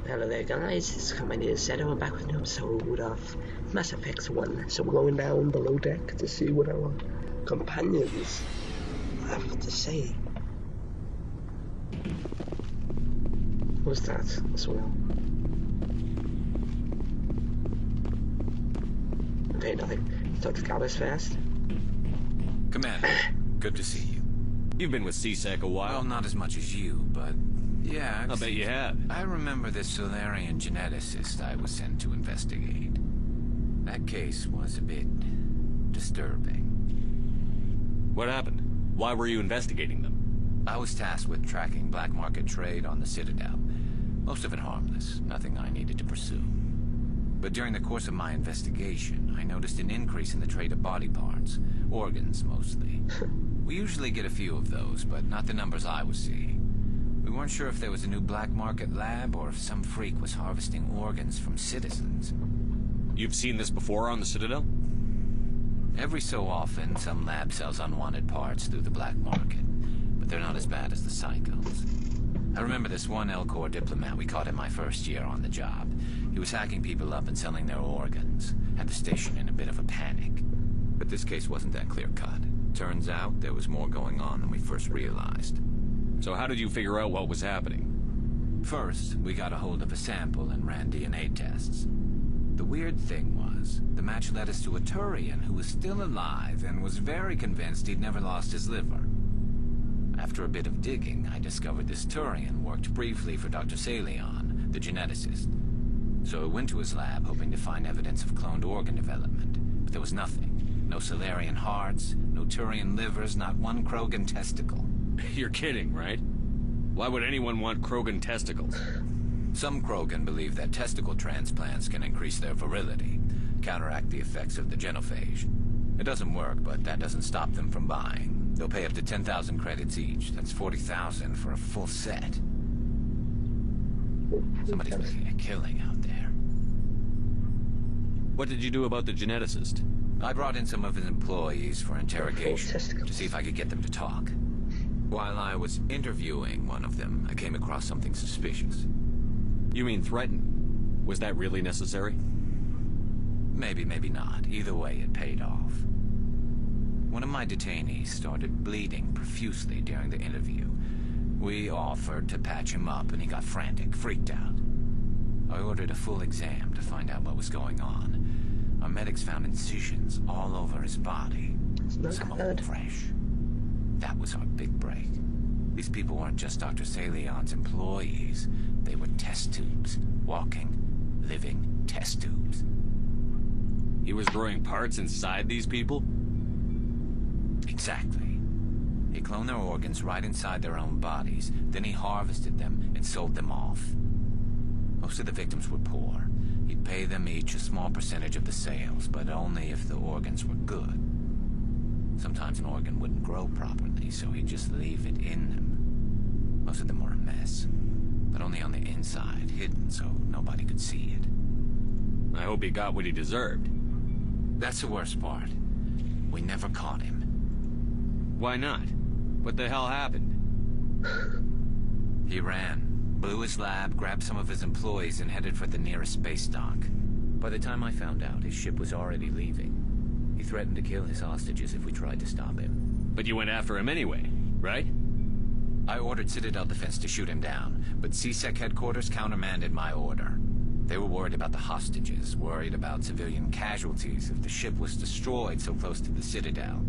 Hello there guys, it's Commander Zero. I'm back with an episode of Mass Effect 1. So we're going down below deck to see what our companions have to say. What's that as well? Okay, nothing. Talk to Gallus first. Commander, good to see you. You've been with C-Sec a while. Well, not as much as you, but yeah. I'll bet you have. I remember the Solarian geneticist I was sent to investigate. That case was a bit disturbing. What happened? Why were you investigating them? I was tasked with tracking black market trade on the Citadel. Most of it harmless, nothing I needed to pursue. But during the course of my investigation, I noticed an increase in the trade of body parts, organs mostly. We usually get a few of those, but not the numbers I was seeing. We weren't sure if there was a new black market lab or if some freak was harvesting organs from citizens. You've seen this before on the Citadel? Every so often, some lab sells unwanted parts through the black market, but they're not as bad as the cycles. I remember this one Elcor diplomat we caught in my first year on the job. He was hacking people up and selling their organs. Had the station in a bit of a panic. But this case wasn't that clear-cut. Turns out there was more going on than we first realized. So how did you figure out what was happening? First, we got a hold of a sample and ran DNA tests. The weird thing was, the match led us to a Turian who was still alive and was very convinced he'd never lost his liver. After a bit of digging, I discovered this Turian worked briefly for Dr. Salion, the geneticist. So I went to his lab hoping to find evidence of cloned organ development, but there was nothing. No Solarian hearts, no Turian livers, not one Krogan testicle. You're kidding, right? Why would anyone want Krogan testicles? Some Krogan believe that testicle transplants can increase their virility, counteract the effects of the genophage. It doesn't work, but that doesn't stop them from buying. They'll pay up to 10,000 credits each. That's 40,000 for a full set. Somebody's making a killing out there. What did you do about the geneticist? I brought in some of his employees for interrogation to see if I could get them to talk. While I was interviewing one of them, I came across something suspicious. You mean threaten? Was that really necessary? Maybe, maybe not. Either way, it paid off. One of my detainees started bleeding profusely during the interview. We offered to patch him up, and he got frantic, freaked out. I ordered a full exam to find out what was going on. Our medics found incisions all over his body. Some of them fresh. That was our big break. These people weren't just Dr. Salion's employees. They were test tubes. Walking, living test tubes. He was growing parts inside these people? Exactly. He cloned their organs right inside their own bodies. Then he harvested them and sold them off. Most of the victims were poor. He'd pay them each a small percentage of the sales, but only if the organs were good. Sometimes an organ wouldn't grow properly, so he'd just leave it in them. Most of them were a mess, but only on the inside, hidden so nobody could see it. I hope he got what he deserved. That's the worst part. We never caught him. Why not? What the hell happened? He ran, blew his lab, grabbed some of his employees, and headed for the nearest space dock. By the time I found out, his ship was already leaving. He threatened to kill his hostages if we tried to stop him. But you went after him anyway, right? I ordered Citadel Defense to shoot him down, but C-Sec headquarters countermanded my order. They were worried about the hostages, worried about civilian casualties if the ship was destroyed so close to the Citadel.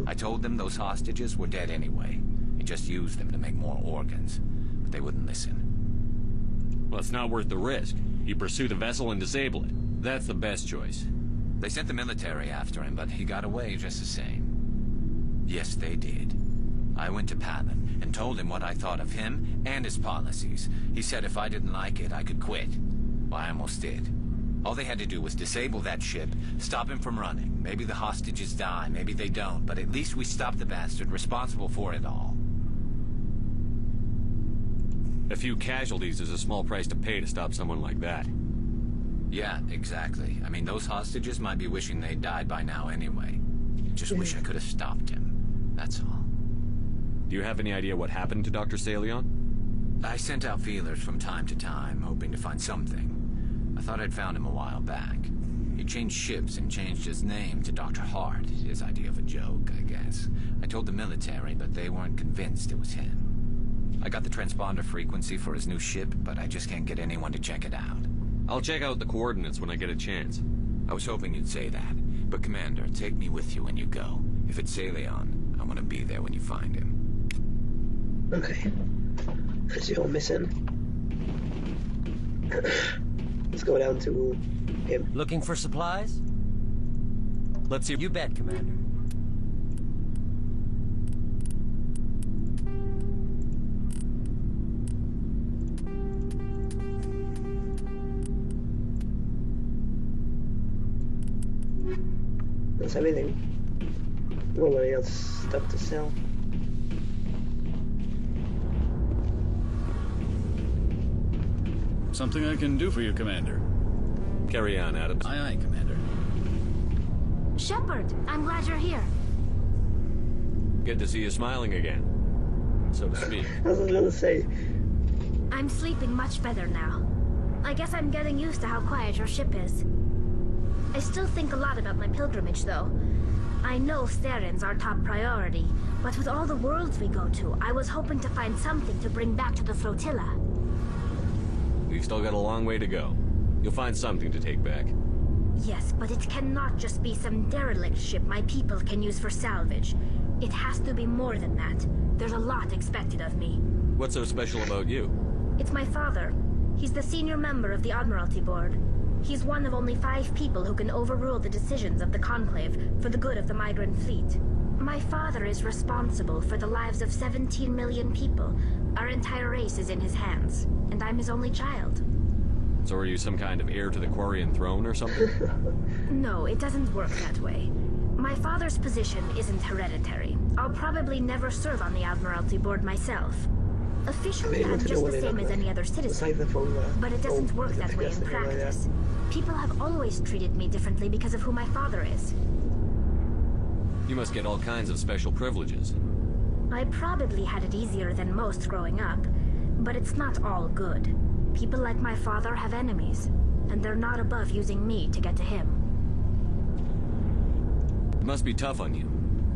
I told them those hostages were dead anyway. He just used them to make more organs, but they wouldn't listen. Well, it's not worth the risk. You pursue the vessel and disable it. That's the best choice. They sent the military after him, but he got away just the same. Yes, they did. I went to Palin and told him what I thought of him and his policies. He said if I didn't like it, I could quit. Well, I almost did. All they had to do was disable that ship, stop him from running. Maybe the hostages die, maybe they don't, but at least we stopped the bastard responsible for it all. A few casualties is a small price to pay to stop someone like that. Yeah, exactly. I mean, those hostages might be wishing they'd died by now anyway. Just wish I could have stopped him. That's all. Do you have any idea what happened to Dr. Salion? I sent out feelers from time to time, hoping to find something. I thought I'd found him a while back. He changed ships and changed his name to Dr. Hart, his idea of a joke, I guess. I told the military, but they weren't convinced it was him. I got the transponder frequency for his new ship, but I just can't get anyone to check it out. I'll check out the coordinates when I get a chance. I was hoping you'd say that, but Commander, take me with you when you go. If it's Saleon, I want to be there when you find him. Okay. Because you're missing. Let's go down to him. Looking for supplies? Let's see. You bet, Commander. That's everything. Nobody else stuff to sell. Something I can do for you, Commander. Carry on, Adams. Aye, aye, Commander. Shepard, I'm glad you're here. Good to see you smiling again, so to speak. I was gonna say. I'm sleeping much better now. I guess I'm getting used to how quiet your ship is. I still think a lot about my pilgrimage, though. I know Saren's our top priority, but with all the worlds we go to, I was hoping to find something to bring back to the flotilla. We've still got a long way to go. You'll find something to take back. Yes, but it cannot just be some derelict ship my people can use for salvage. It has to be more than that. There's a lot expected of me. What's so special about you? It's my father. He's the senior member of the Admiralty Board. He's one of only 5 people who can overrule the decisions of the Conclave for the good of the migrant fleet. My father is responsible for the lives of 17 million people. Our entire race is in his hands, and I'm his only child. So are you some kind of heir to the Quarian throne or something? No, it doesn't work that way. My father's position isn't hereditary. I'll probably never serve on the Admiralty Board myself. Officially, I'm just the same as any other citizen, but it doesn't work that way in practice. People have always treated me differently because of who my father is. You must get all kinds of special privileges. I probably had it easier than most growing up, but it's not all good. People like my father have enemies, and they're not above using me to get to him. It must be tough on you.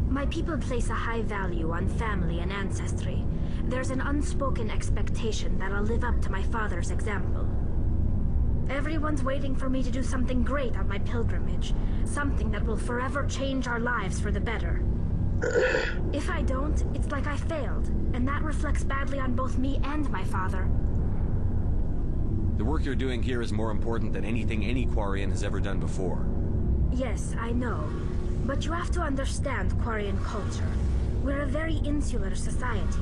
My people place a high value on family and ancestry. There's an unspoken expectation that I'll live up to my father's example. Everyone's waiting for me to do something great on my pilgrimage, something that will forever change our lives for the better. If I don't, it's like I failed, and that reflects badly on both me and my father. The work you're doing here is more important than anything any Quarian has ever done before. Yes, I know. But you have to understand Quarian culture. We're a very insular society.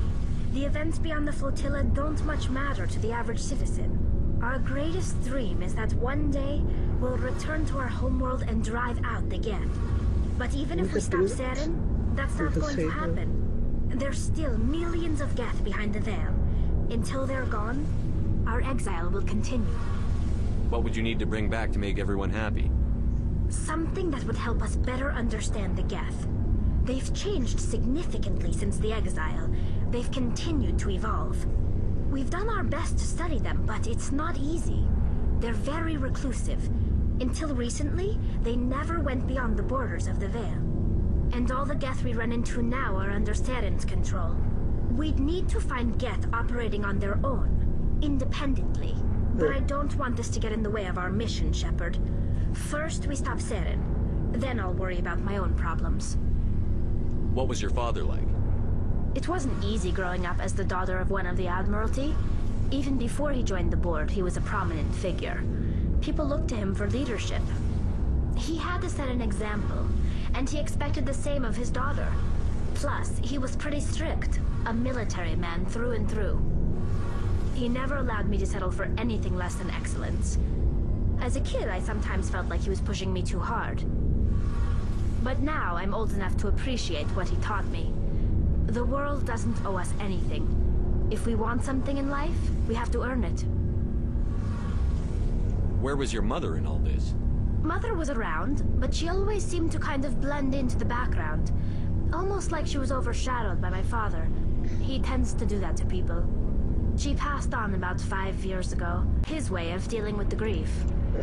The events beyond the flotilla don't much matter to the average citizen. Our greatest dream is that one day we'll return to our homeworld and drive out the Geth. But even if we stop Saren, that's not going to happen. There's still millions of Geth behind the veil. Until they're gone, our exile will continue. What would you need to bring back to make everyone happy? Something that would help us better understand the Geth. They've changed significantly since the exile. They've continued to evolve. We've done our best to study them, but it's not easy. They're very reclusive. Until recently, they never went beyond the borders of the Veil. And all the Geth we run into now are under Saren's control. We'd need to find Geth operating on their own, independently. But I don't want this to get in the way of our mission, Shepard. First, we stop Saren. Then I'll worry about my own problems. What was your father like? It wasn't easy growing up as the daughter of one of the Admiralty. Even before he joined the board, he was a prominent figure. People looked to him for leadership. He had to set an example, and he expected the same of his daughter. Plus, he was pretty strict, a military man through and through. He never allowed me to settle for anything less than excellence. As a kid, I sometimes felt like he was pushing me too hard. But now I'm old enough to appreciate what he taught me. The world doesn't owe us anything. If we want something in life, we have to earn it. Where was your mother in all this? Mother was around, but she always seemed to kind of blend into the background. Almost like she was overshadowed by my father. He tends to do that to people. She passed on about 5 years ago. His way of dealing with the grief.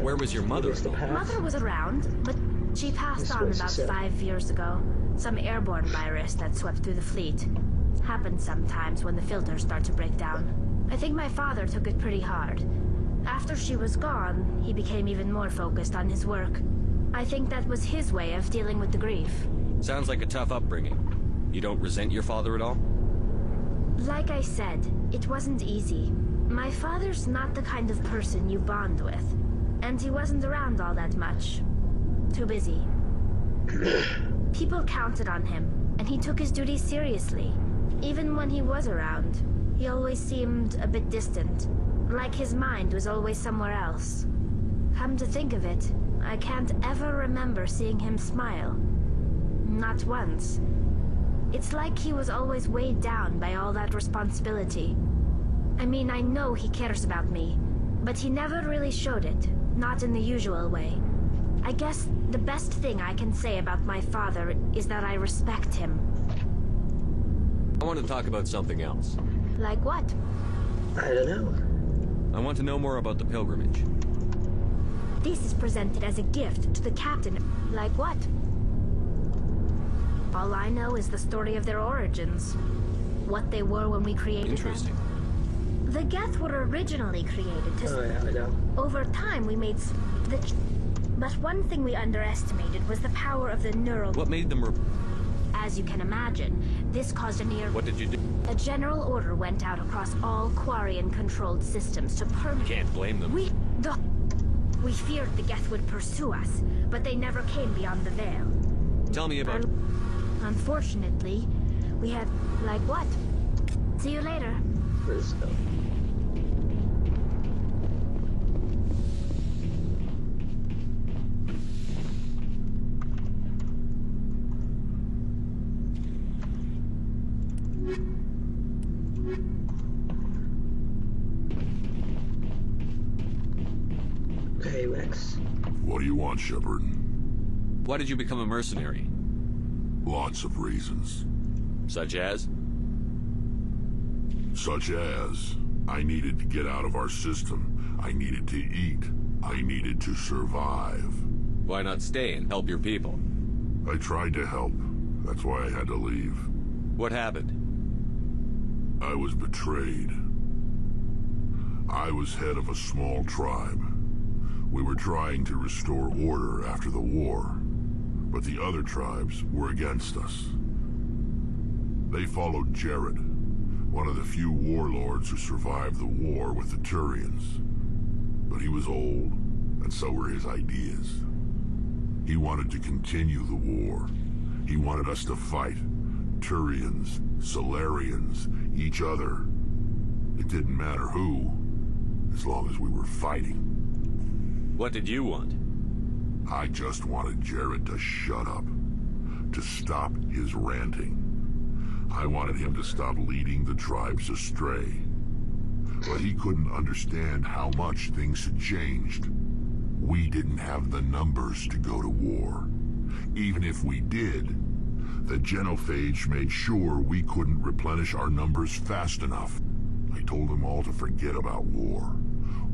Where was your mother? Mother was around, but she passed on about 5 years ago. Some airborne virus that swept through the fleet. Happens sometimes when the filters start to break down. I think my father took it pretty hard. After she was gone, he became even more focused on his work. I think that was his way of dealing with the grief. Sounds like a tough upbringing. You don't resent your father at all? Like I said, it wasn't easy. My father's not the kind of person you bond with. And he wasn't around all that much. Too busy. People counted on him, and he took his duties seriously. Even when he was around, he always seemed a bit distant. Like his mind was always somewhere else. Come to think of it, I can't ever remember seeing him smile. Not once. It's like he was always weighed down by all that responsibility. I mean, I know he cares about me, but he never really showed it, not in the usual way. I guess the best thing I can say about my father is that I respect him. I want to talk about something else. Like what? I don't know. I want to know more about the pilgrimage. This is presented as a gift to the captain. Like what? All I know is the story of their origins. What they were when we created Interesting. them. The Geth were originally created to... Oh yeah, I know. Over time, we made... But one thing we underestimated was the power of the neural... What made them... As you can imagine, this caused a near... What did you do? A general order went out across all Quarian-controlled systems to permanently... Can't blame them. We feared the Geth would pursue us, but they never came beyond the Veil. Tell me about... Unfortunately, we had... Like what? See you later. Let's go. Okay, Rex. What do you want, Shepard? Why did you become a mercenary? Lots of reasons. Such as? Such as, I needed to get out of our system. I needed to eat. I needed to survive. Why not stay and help your people? I tried to help. That's why I had to leave. What happened? I was betrayed. I was head of a small tribe. We were trying to restore order after the war, but the other tribes were against us. They followed Jared, one of the few warlords who survived the war with the Turians. But he was old, and so were his ideas. He wanted to continue the war. He wanted us to fight. Turians, Solarians, each other. It didn't matter who, as long as we were fighting. What did you want? I just wanted Jared to shut up, to stop his ranting. I wanted him to stop leading the tribes astray. But he couldn't understand how much things had changed. We didn't have the numbers to go to war. Even if we did, the genophage made sure we couldn't replenish our numbers fast enough. I told them all to forget about war.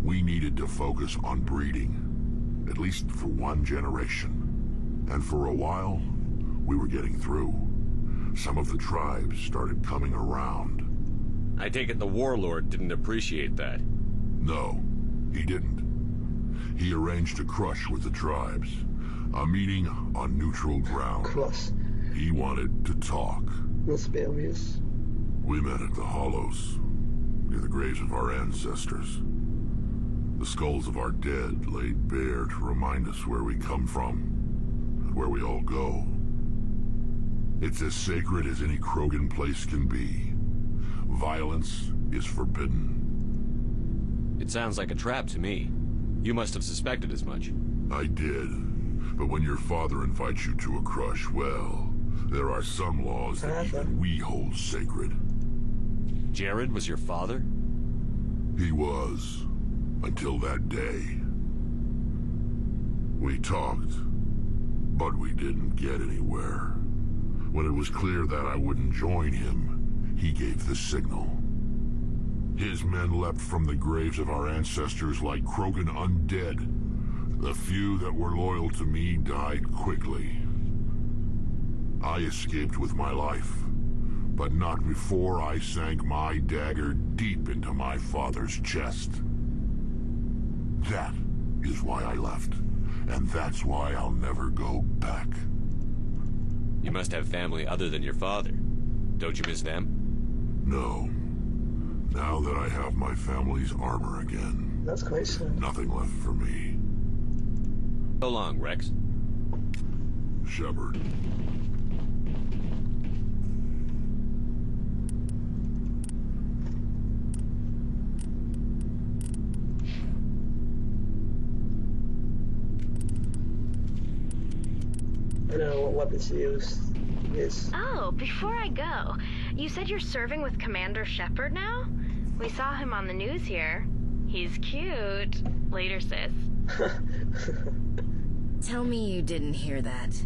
We needed to focus on breeding, at least for one generation. And for a while, we were getting through. Some of the tribes started coming around. I take it the warlord didn't appreciate that. No, he didn't. He arranged a crush with the tribes. A meeting on neutral ground. Cross. He wanted to talk. Let's be obvious. We met at the Hollows, near the graves of our ancestors. The skulls of our dead laid bare to remind us where we come from, and where we all go. It's as sacred as any Krogan place can be. Violence is forbidden. It sounds like a trap to me. You must have suspected as much. I did. But when your father invites you to a crush, well, there are some laws that even we hold sacred. Jared was your father? He was. Until that day. We talked, but we didn't get anywhere. When it was clear that I wouldn't join him, he gave the signal. His men leapt from the graves of our ancestors like Krogan undead. The few that were loyal to me died quickly. I escaped with my life, but not before I sank my dagger deep into my father's chest. That is why I left, and that's why I'll never go back. You must have family other than your father. Don't you miss them? No. Now that I have my family's armor again, That's quite sad. nothing left for me. So long, Rex. Shepard. I know what weapons to use. Yes. Oh, before I go, you said you're serving with Commander Shepard now? We saw him on the news here. He's cute. Later, sis. Tell me you didn't hear that.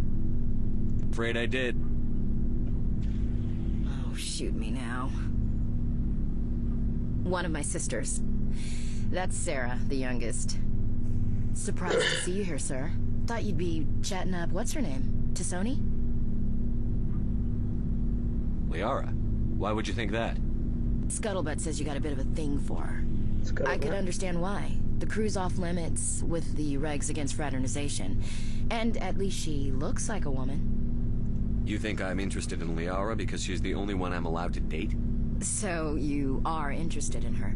Afraid I did. Oh, shoot me now. One of my sisters. That's Sarah, the youngest. Surprised to see you here, sir. Thought you'd be chatting up, what's her name? T'Soni? Liara, why would you think that? Scuttlebutt says you got a bit of a thing for her. I could understand why. The crew's off limits with the regs against fraternization. And at least she looks like a woman. You think I'm interested in Liara because she's the only one I'm allowed to date? So you are interested in her.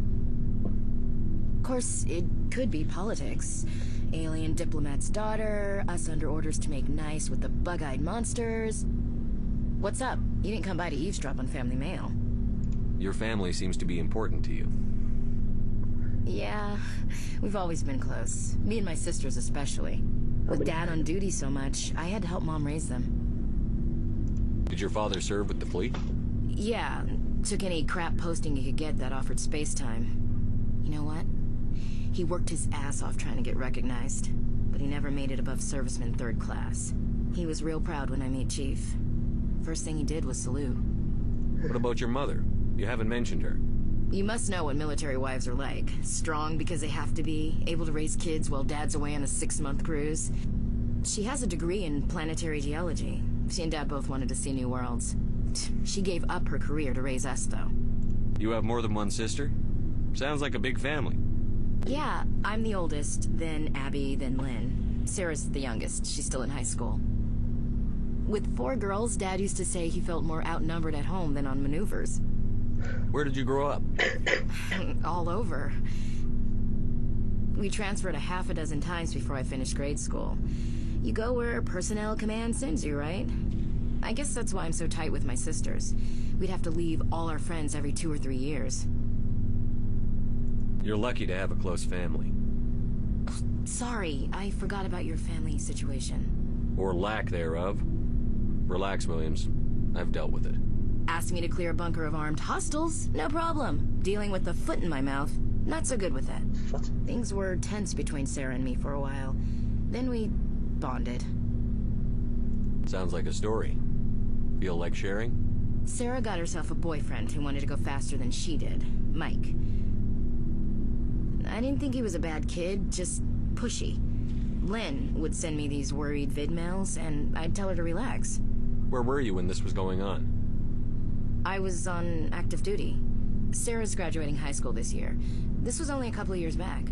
Of course, it could be politics. Alien diplomat's daughter, us under orders to make nice with the bug-eyed monsters. What's up? You didn't come by to eavesdrop on Family Mail. Your family seems to be important to you. Yeah, we've always been close. Me and my sisters especially. With Dad on duty so much, I had to help Mom raise them. Did your father serve with the fleet? Yeah, took any crap posting he could get that offered space time. You know what? He worked his ass off trying to get recognized, but he never made it above serviceman 3rd class. He was real proud when I made Chief. First thing he did was salute. What about your mother? You haven't mentioned her. You must know what military wives are like. Strong because they have to be, able to raise kids while Dad's away on a 6-month cruise. She has a degree in planetary geology. She and Dad both wanted to see new worlds. She gave up her career to raise us, though. You have more than one sister? Sounds like a big family. Yeah, I'm the oldest, then Abby, then Lynn. Sarah's the youngest. She's still in high school. With 4 girls, Dad used to say he felt more outnumbered at home than on maneuvers. Where did you grow up? All over. We transferred a half a dozen times before I finished grade school. You go where personnel command sends you, right? I guess that's why I'm so tight with my sisters. We'd have to leave all our friends every 2 or 3 years. You're lucky to have a close family. Sorry, I forgot about your family situation. Or lack thereof. Relax, Williams. I've dealt with it. Asked me to clear a bunker of armed hostiles? No problem. Dealing with the foot in my mouth? Not so good with that. What? Things were tense between Sarah and me for a while. Then we bonded. Sounds like a story. Feel like sharing? Sarah got herself a boyfriend who wanted to go faster than she did. Mike. I didn't think he was a bad kid, just pushy. Lynn would send me these worried vidmails, and I'd tell her to relax. Where were you when this was going on? I was on active duty. Sarah's graduating high school this year. This was only a couple of years back.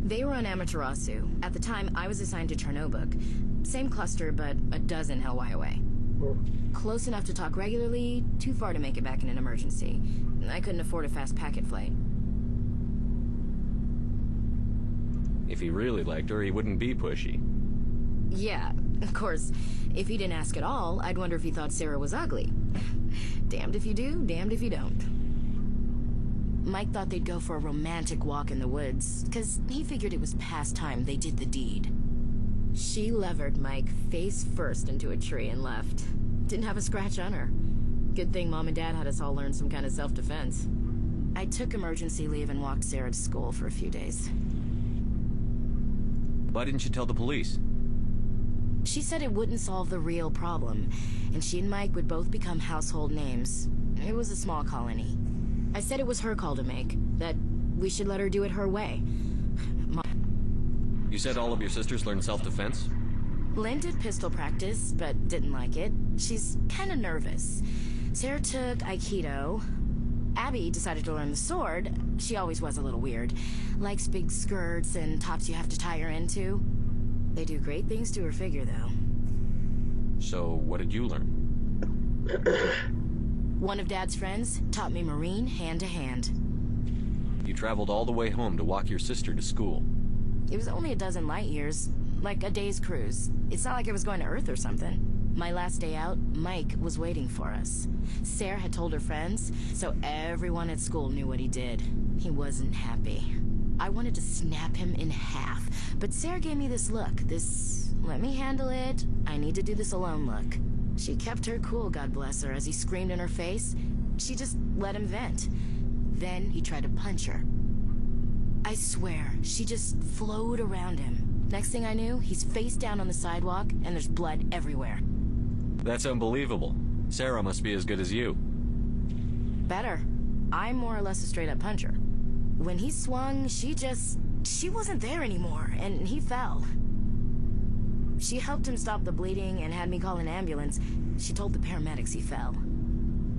They were on Amaterasu. At the time, I was assigned to Chernobog. Same cluster, but a dozen Hellwire away. Close enough to talk regularly, too far to make it back in an emergency. I couldn't afford a fast packet flight. If he really liked her, he wouldn't be pushy. Yeah, of course. If he didn't ask at all, I'd wonder if he thought Sarah was ugly. Damned if you do, damned if you don't. Mike thought they'd go for a romantic walk in the woods, because he figured it was past time they did the deed. She levered Mike face first into a tree and left. Didn't have a scratch on her. Good thing Mom and Dad had us all learn some kind of self-defense. I took emergency leave and walked Sarah to school for a few days. Why didn't you tell the police? She said it wouldn't solve the real problem, and she and Mike would both become household names. It was a small colony. I said it was her call to make, that we should let her do it her way. You said all of your sisters learned self-defense? Lynn did pistol practice, but didn't like it. She's kind of nervous. Sarah took Aikido. Abby decided to learn the sword. She always was a little weird. Likes big skirts and tops you have to tie her into. They do great things to her figure, though. So, what did you learn? One of Dad's friends taught me Marine hand to hand. You traveled all the way home to walk your sister to school. It was only a dozen light years, like a day's cruise. It's not like I was going to Earth or something. My last day out, Mike was waiting for us. Sarah had told her friends, so everyone at school knew what he did. He wasn't happy. I wanted to snap him in half, but Sarah gave me this look, this let me handle it, I need to do this alone look. She kept her cool, God bless her, as he screamed in her face. She just let him vent. Then he tried to punch her. I swear, she just flowed around him. Next thing I knew, he's face down on the sidewalk, and there's blood everywhere. That's unbelievable. Sarah must be as good as you. Better. I'm more or less a straight-up puncher. When he swung, she wasn't there anymore, and he fell. She helped him stop the bleeding and had me call an ambulance. She told the paramedics he fell.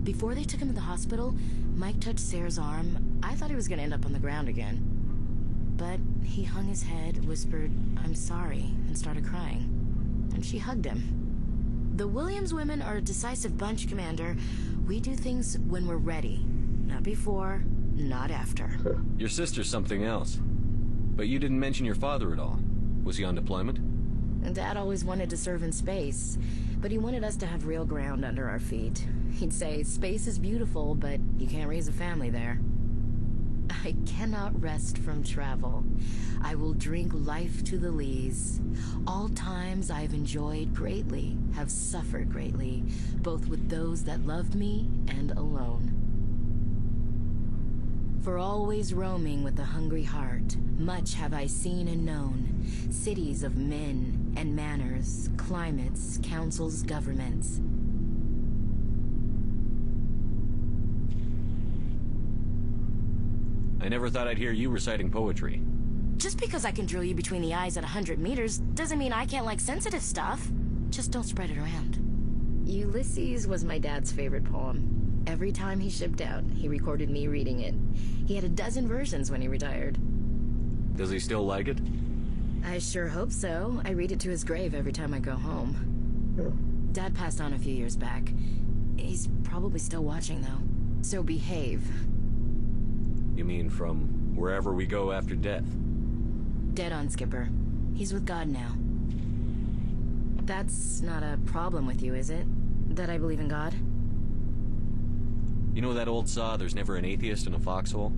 Before they took him to the hospital, Mike touched Sarah's arm. I thought he was going to end up on the ground again. But he hung his head, whispered, "I'm sorry," and started crying. And she hugged him. The Williams women are a decisive bunch, Commander. We do things when we're ready. Not before, not after. Your sister's something else. But you didn't mention your father at all. Was he on deployment? Dad always wanted to serve in space, but he wanted us to have real ground under our feet. He'd say, space is beautiful, but you can't raise a family there. I cannot rest from travel. I will drink life to the lees. All times I have enjoyed greatly, have suffered greatly, both with those that loved me and alone. For always roaming with a hungry heart, much have I seen and known, cities of men and manners, climates, councils, governments. I never thought I'd hear you reciting poetry. Just because I can drill you between the eyes at 100 meters doesn't mean I can't like sensitive stuff. Just don't spread it around. Ulysses was my dad's favorite poem. Every time he shipped out, he recorded me reading it. He had a dozen versions when he retired. Does he still like it? I sure hope so. I read it to his grave every time I go home. Dad passed on a few years back. He's probably still watching, though. So behave. You mean from wherever we go after death? Dead on, Skipper. He's with God now. That's not a problem with you, is it? That I believe in God? You know that old saw, there's never an atheist in a foxhole?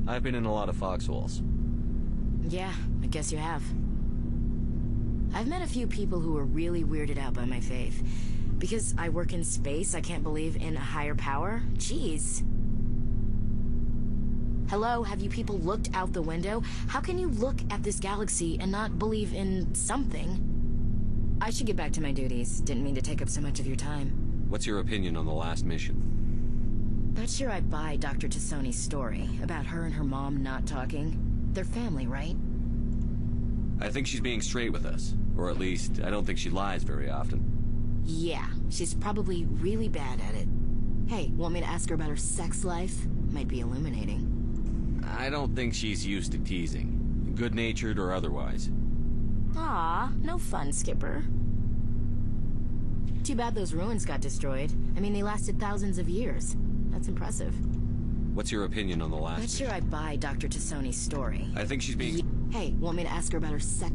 I've been in a lot of foxholes. Yeah, I guess you have. I've met a few people who were really weirded out by my faith. Because I work in space, I can't believe in a higher power? Jeez. Hello, have you people looked out the window? How can you look at this galaxy and not believe in something? I should get back to my duties. Didn't mean to take up so much of your time. What's your opinion on the last mission? Not sure I buy Dr. Tassoni's story about her and her mom not talking. They're family, right? I think she's being straight with us. Or at least, I don't think she lies very often. Yeah, she's probably really bad at it. Hey, want me to ask her about her sex life? Might be illuminating. I don't think she's used to teasing. Good-natured or otherwise. Aw, no fun, Skipper. Too bad those ruins got destroyed. I mean, they lasted thousands of years. That's impressive. What's your opinion on the last Not sure mission? I buy Dr. Tassoni's story. I think she's being... Hey, want me to ask her about her sex...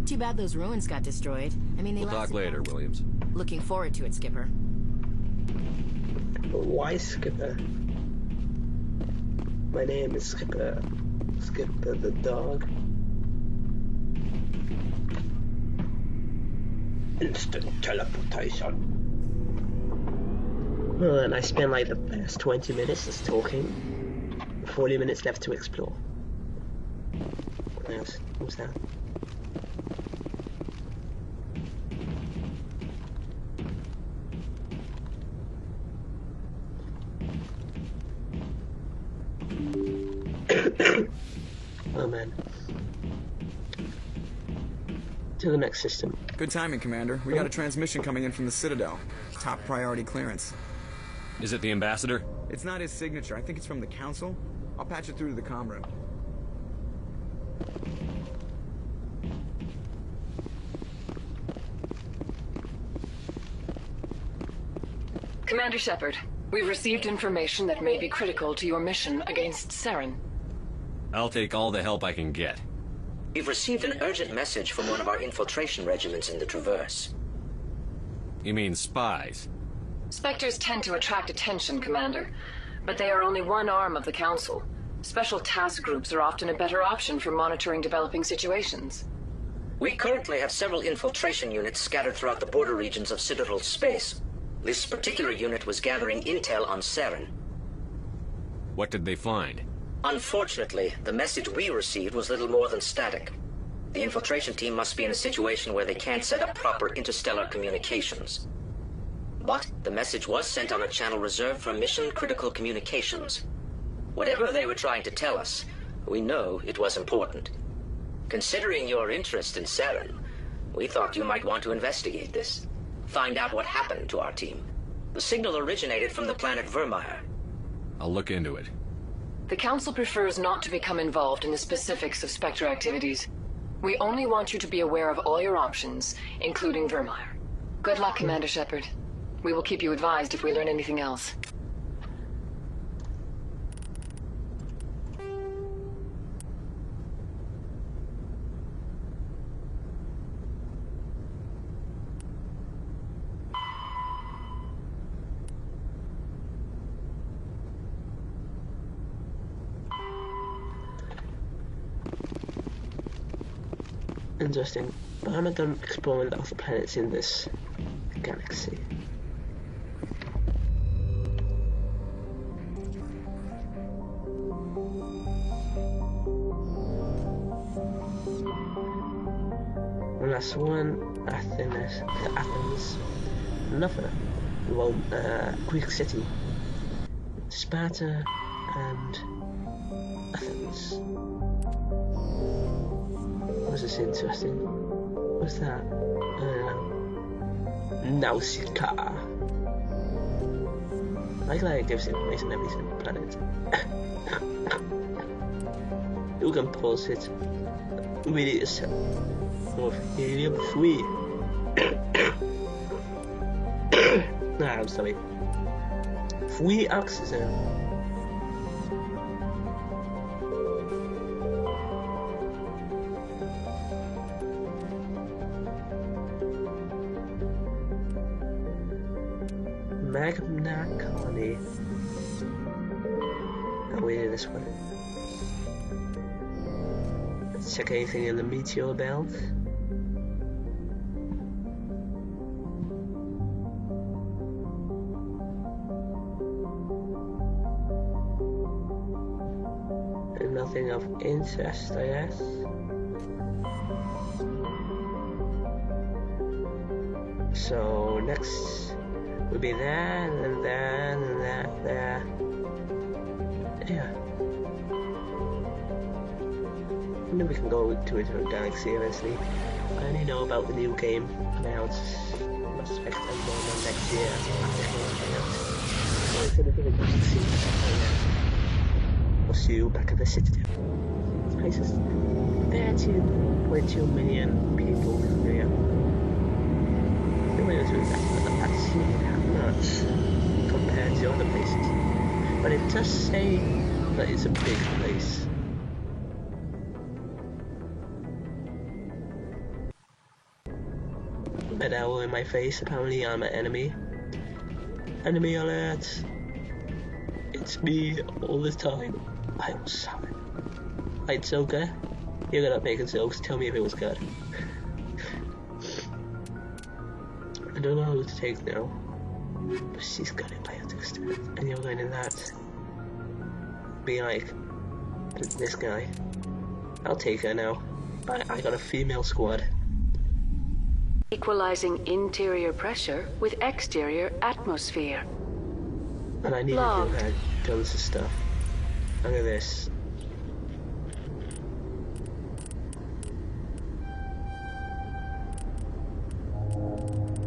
Too bad those ruins got destroyed. I mean, they We'll talk lasted... later, Williams. Looking forward to it, Skipper. Why Skipper? My name is Skipper. Skipper the dog. Instant teleportation. Well, and I spent like the past 20 minutes just talking. 40 minutes left to explore. What else? What's that? Oh man. To the next system. Good timing, Commander. We got a transmission coming in from the Citadel. Top priority clearance. Is it the ambassador? It's not his signature. I think it's from the Council. I'll patch it through to the comm room. Commander Shepard, we've received information that may be critical to your mission against Saren. I'll take all the help I can get. We've received an urgent message from one of our infiltration regiments in the Traverse. You mean spies? Spectres tend to attract attention, Commander, but they are only one arm of the Council. Special task groups are often a better option for monitoring developing situations. We currently have several infiltration units scattered throughout the border regions of Citadel space. This particular unit was gathering intel on Saren. What did they find? Unfortunately, the message we received was little more than static. The infiltration team must be in a situation where they can't set up proper interstellar communications. But the message was sent on a channel reserved for mission-critical communications. Whatever they were trying to tell us, we know it was important. Considering your interest in Saren, we thought you might want to investigate this. Find out what happened to our team. The signal originated from the planet Vermeer. I'll look into it. The Council prefers not to become involved in the specifics of Spectre activities. We only want you to be aware of all your options, including Vermeer. Good luck, Commander Shepard. We will keep you advised if we learn anything else. Interesting. But I'm not done exploring the other planets in this galaxy. Last one, Athens. Another, well, Greek city. Sparta and Athens. Was this interesting? What's that? Nausicaa. I like that it gives information on every single planet. You can pause it. Really is of helium-3. Nah, I'm sorry. 3 oxygen. Magna Colony. Oh, we did this one. Let's check anything in the meteor belt. And nothing of interest, I guess. So next would be that, and that, and that, there. Yeah. And then we can go to a different galaxy eventually. I only know about the new game announced Mass Effect Andromeda next year. So it's in a different galaxy. I'll see you back at the Citadel. This place is 13.2 million people here. That's not much compared to other places, but it does say that it's a big place. Red arrow in my face, apparently I'm an enemy. Enemy alert! It's me all the time. I'm sorry. Right, Joker, you're good at making jokes, tell me if it was good. I don't know who to take now, but she's got it by her, and you're going to that. Be like this guy. I'll take her now. I got a female squad. Equalizing interior pressure with exterior atmosphere. And I need to do that tons of stuff. Look at this.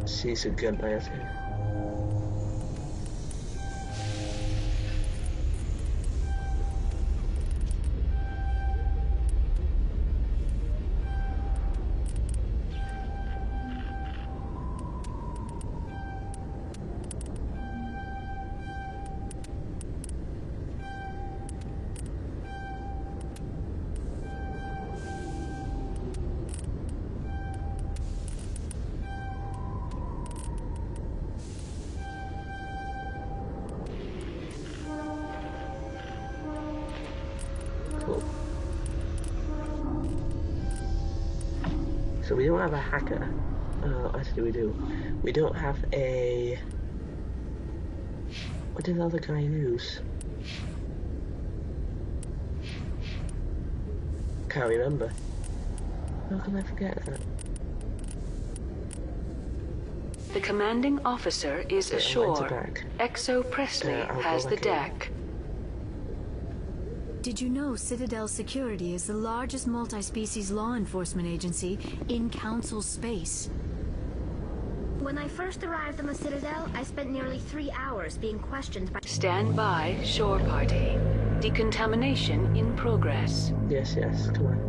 She's a good biotic. So we don't have a hacker. Actually we do. We don't have a... What did the other guy use? Can't remember. How can I forget that? The commanding officer is ashore. Exo Presley has the deck. Did you know Citadel Security is the largest multi-species law enforcement agency in Council space? When I first arrived on the Citadel, I spent nearly 3 hours being questioned by... Stand by, shore party. Decontamination in progress. Yes, come on.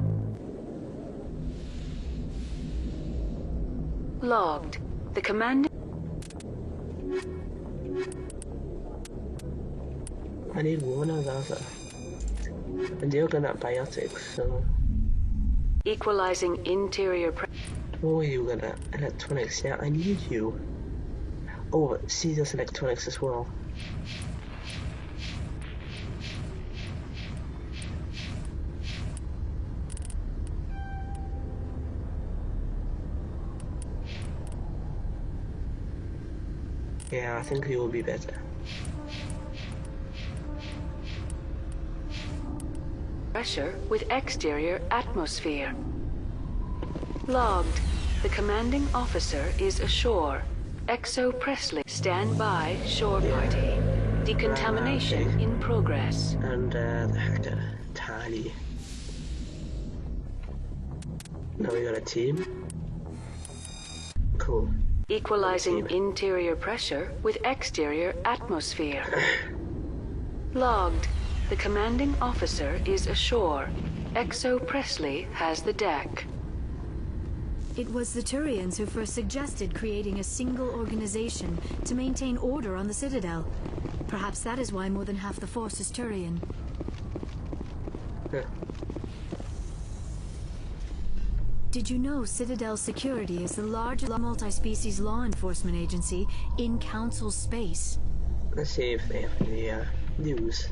Logged. The commanding... I need one or the other. And you're gonna have biotics, so... Equalizing interior pressure. Oh, you gonna electronics? Yeah, I need you. Oh, she does electronics as well. Yeah, I think he will be better. Pressure with exterior atmosphere. Logged. The commanding officer is ashore. Exo Presley. Stand by, shore party. Decontamination in progress. And the hacker, Tali. Now we got a team. Cool. Equalizing interior pressure with exterior atmosphere. Logged. The commanding officer is ashore. Exo Presley has the deck. It was the Turians who first suggested creating a single organization to maintain order on the Citadel. Perhaps that is why more than half the force is Turian. Yeah. Did you know Citadel Security is the largest multi-species law enforcement agency in Council space? Let's see if they have any news.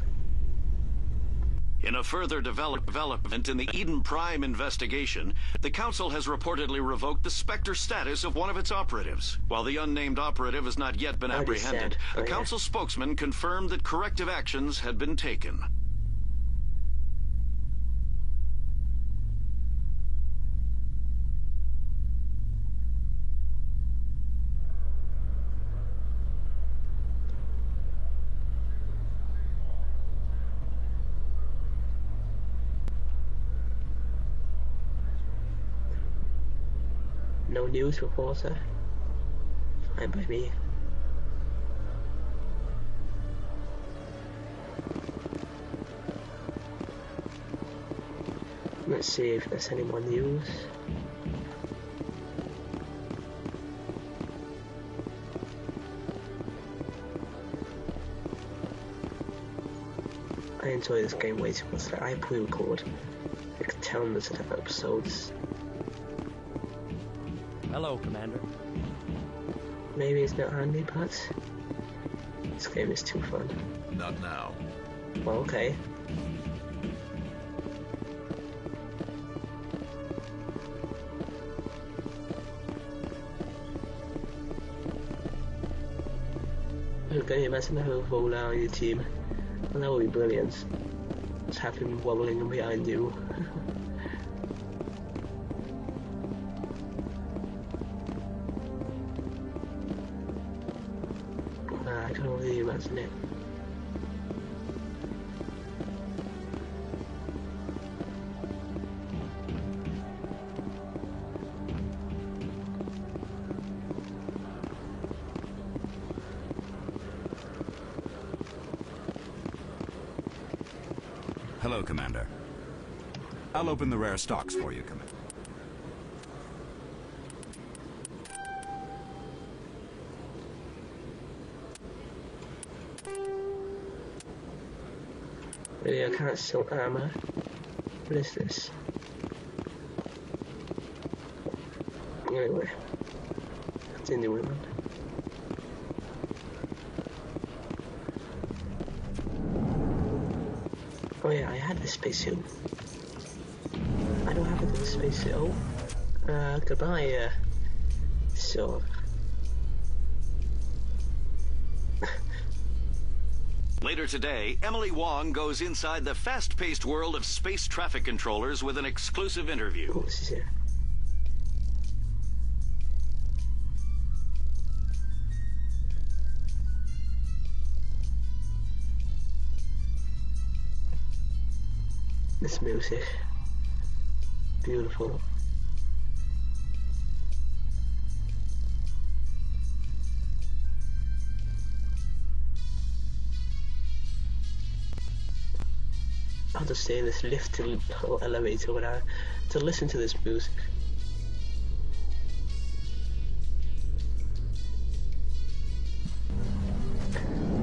In a further development in the Eden Prime investigation, the Council has reportedly revoked the Spectre status of one of its operatives. While the unnamed operative has not yet been apprehended, a Council spokesman confirmed that corrective actions had been taken. No news reporter. Fine by me. Let's see if there's any more news. I enjoy this game way too much. Like, I pre-record like 10 minutes of episodes. Hello, Commander. Maybe it's not handy, but this game is too fun. Not now. Well, okay. Can you imagine having a roll out on your team? Well, that would be brilliant. Just have him wobbling behind you. I can't really imagine it. Hello, Commander. I'll open the rare stocks for you, Commander. Really, I can't sell armor. What is this? Anyway, continue on. Oh yeah, I had this spacesuit. I don't have it in the spacesuit. Oh, goodbye, so. Later today, Emily Wong goes inside the fast-paced world of space traffic controllers with an exclusive interview. Oh, this is it. This music, beautiful. I'll just stay in this lift or elevator without to listen to this music.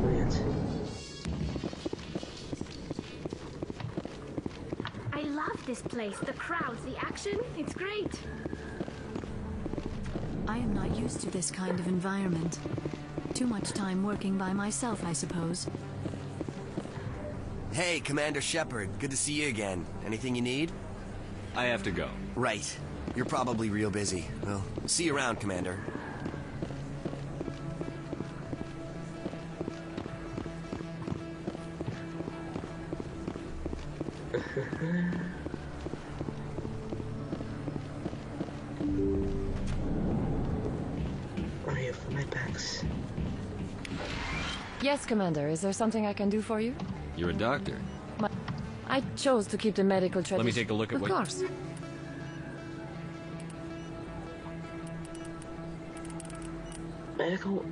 Brilliant. I love this place. The crowds, the action, it's great. I am not used to this kind of environment. Too much time working by myself, I suppose. Hey, Commander Shepard. Good to see you again. Anything you need? I have to go. Right. You're probably real busy. Well, see you around, Commander. I'm here for my bags. Yes, Commander. Is there something I can do for you? You're a doctor. I chose to keep the medical tradition. Let me take a look at what... Of course. Medical...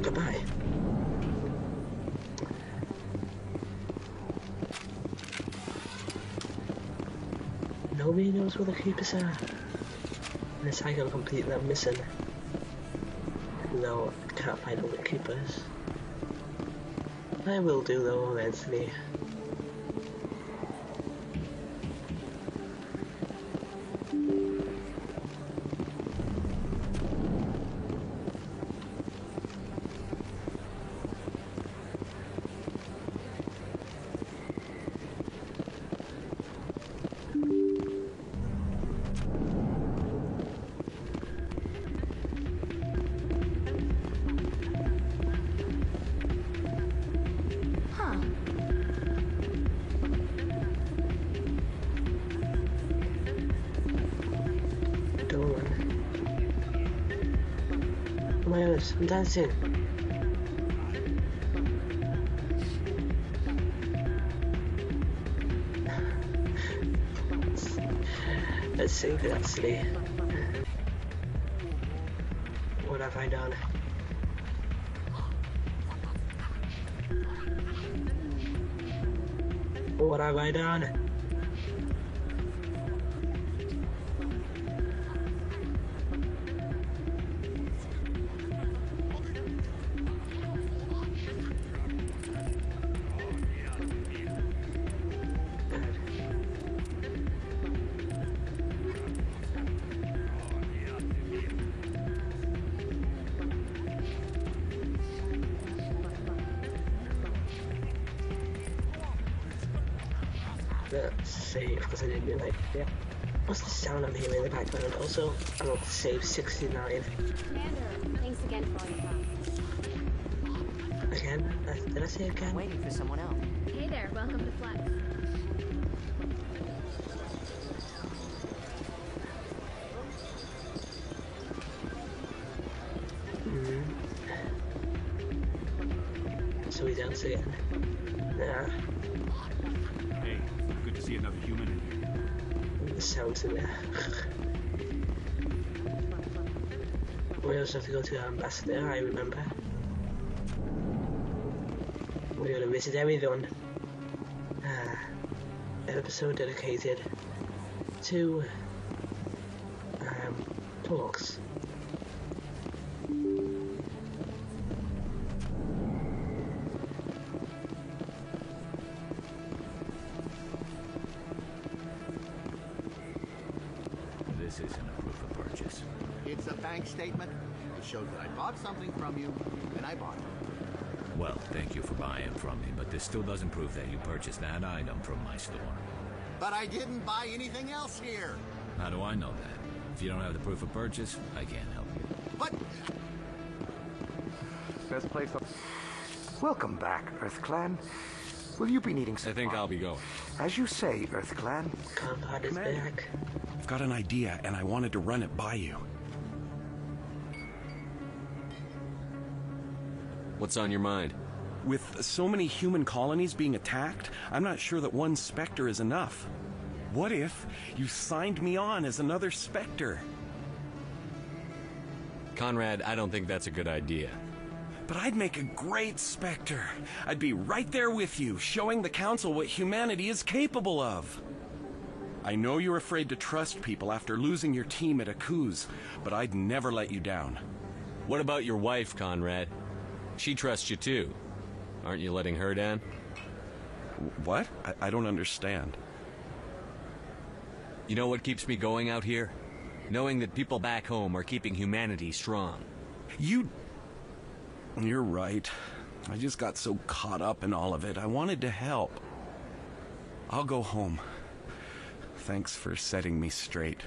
Goodbye. Nobody knows where the keepers are. Unless I can complete that mission. No, I can't find all the keepers. I will do though eventually. I'm dancing. Let's save it actually. What have I done? What have I done? Let's save because I didn't do like yeah. What's the sound I'm hearing in the background? Also, I want to save 69. Commander, thanks again for all your help. Again? Did I say again? I'm waiting for someone else. Hey there, welcome to Flex. So we dance again. Yeah. Hey, good to see another human in here. The sounds in there. We also have to go to the ambassador, I remember. We're going to visit everyone. An episode dedicated to talks. This isn't a proof of purchase. It's a bank statement. It shows that I bought something from you, and I bought it. Well, thank you for buying from me, but this still doesn't prove that you purchased that item from my store. But I didn't buy anything else here. How do I know that? If you don't have the proof of purchase, I can't help you. But... Best place on... Welcome back, EarthClan. Will you be needing some... I think I'll be going. As you say, EarthClan. Conrad is back. I've got an idea, and I wanted to run it by you. What's on your mind? With so many human colonies being attacked, I'm not sure that one Spectre is enough. What if you signed me on as another Spectre? Conrad, I don't think that's a good idea. But I'd make a great Spectre. I'd be right there with you, showing the Council what humanity is capable of. I know you're afraid to trust people after losing your team at Akuz, but I'd never let you down. What about your wife, Conrad? She trusts you too. Aren't you letting her down? What? I don't understand. You know what keeps me going out here? Knowing that people back home are keeping humanity strong. You're right. I just got so caught up in all of it. I wanted to help. I'll go home. Thanks for setting me straight.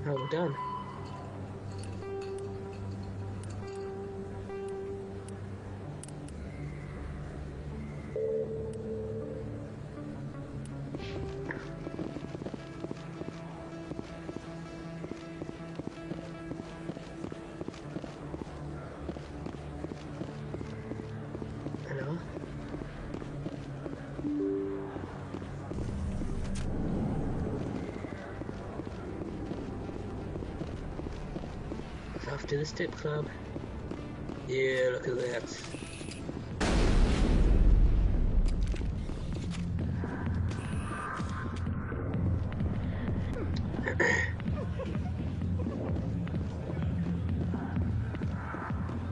Oh, done. Hello? Off to the strip club. Yeah, look at that.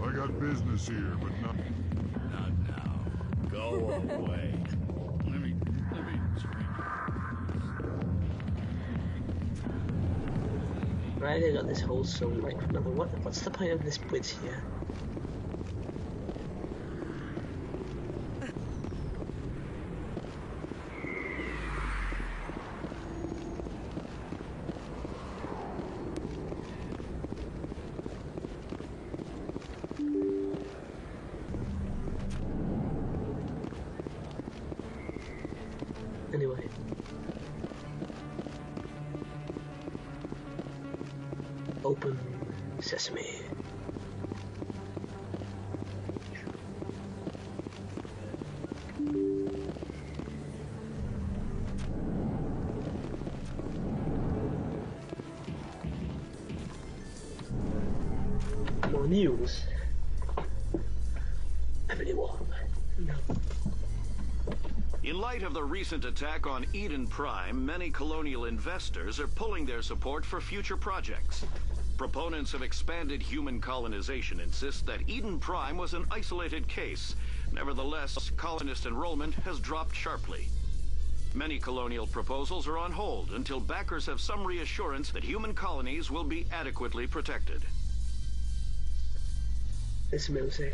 I got business here, but not now. Go away. Let me speak. Right, I got this whole song like number what's the point of this bridge here? Anyway. Open sesame. More news. Everyone. No. In light of the recent attack on Eden Prime, many colonial investors are pulling their support for future projects. Proponents of expanded human colonization insist that Eden Prime was an isolated case. Nevertheless, colonist enrollment has dropped sharply. Many colonial proposals are on hold until backers have some reassurance that human colonies will be adequately protected. This music.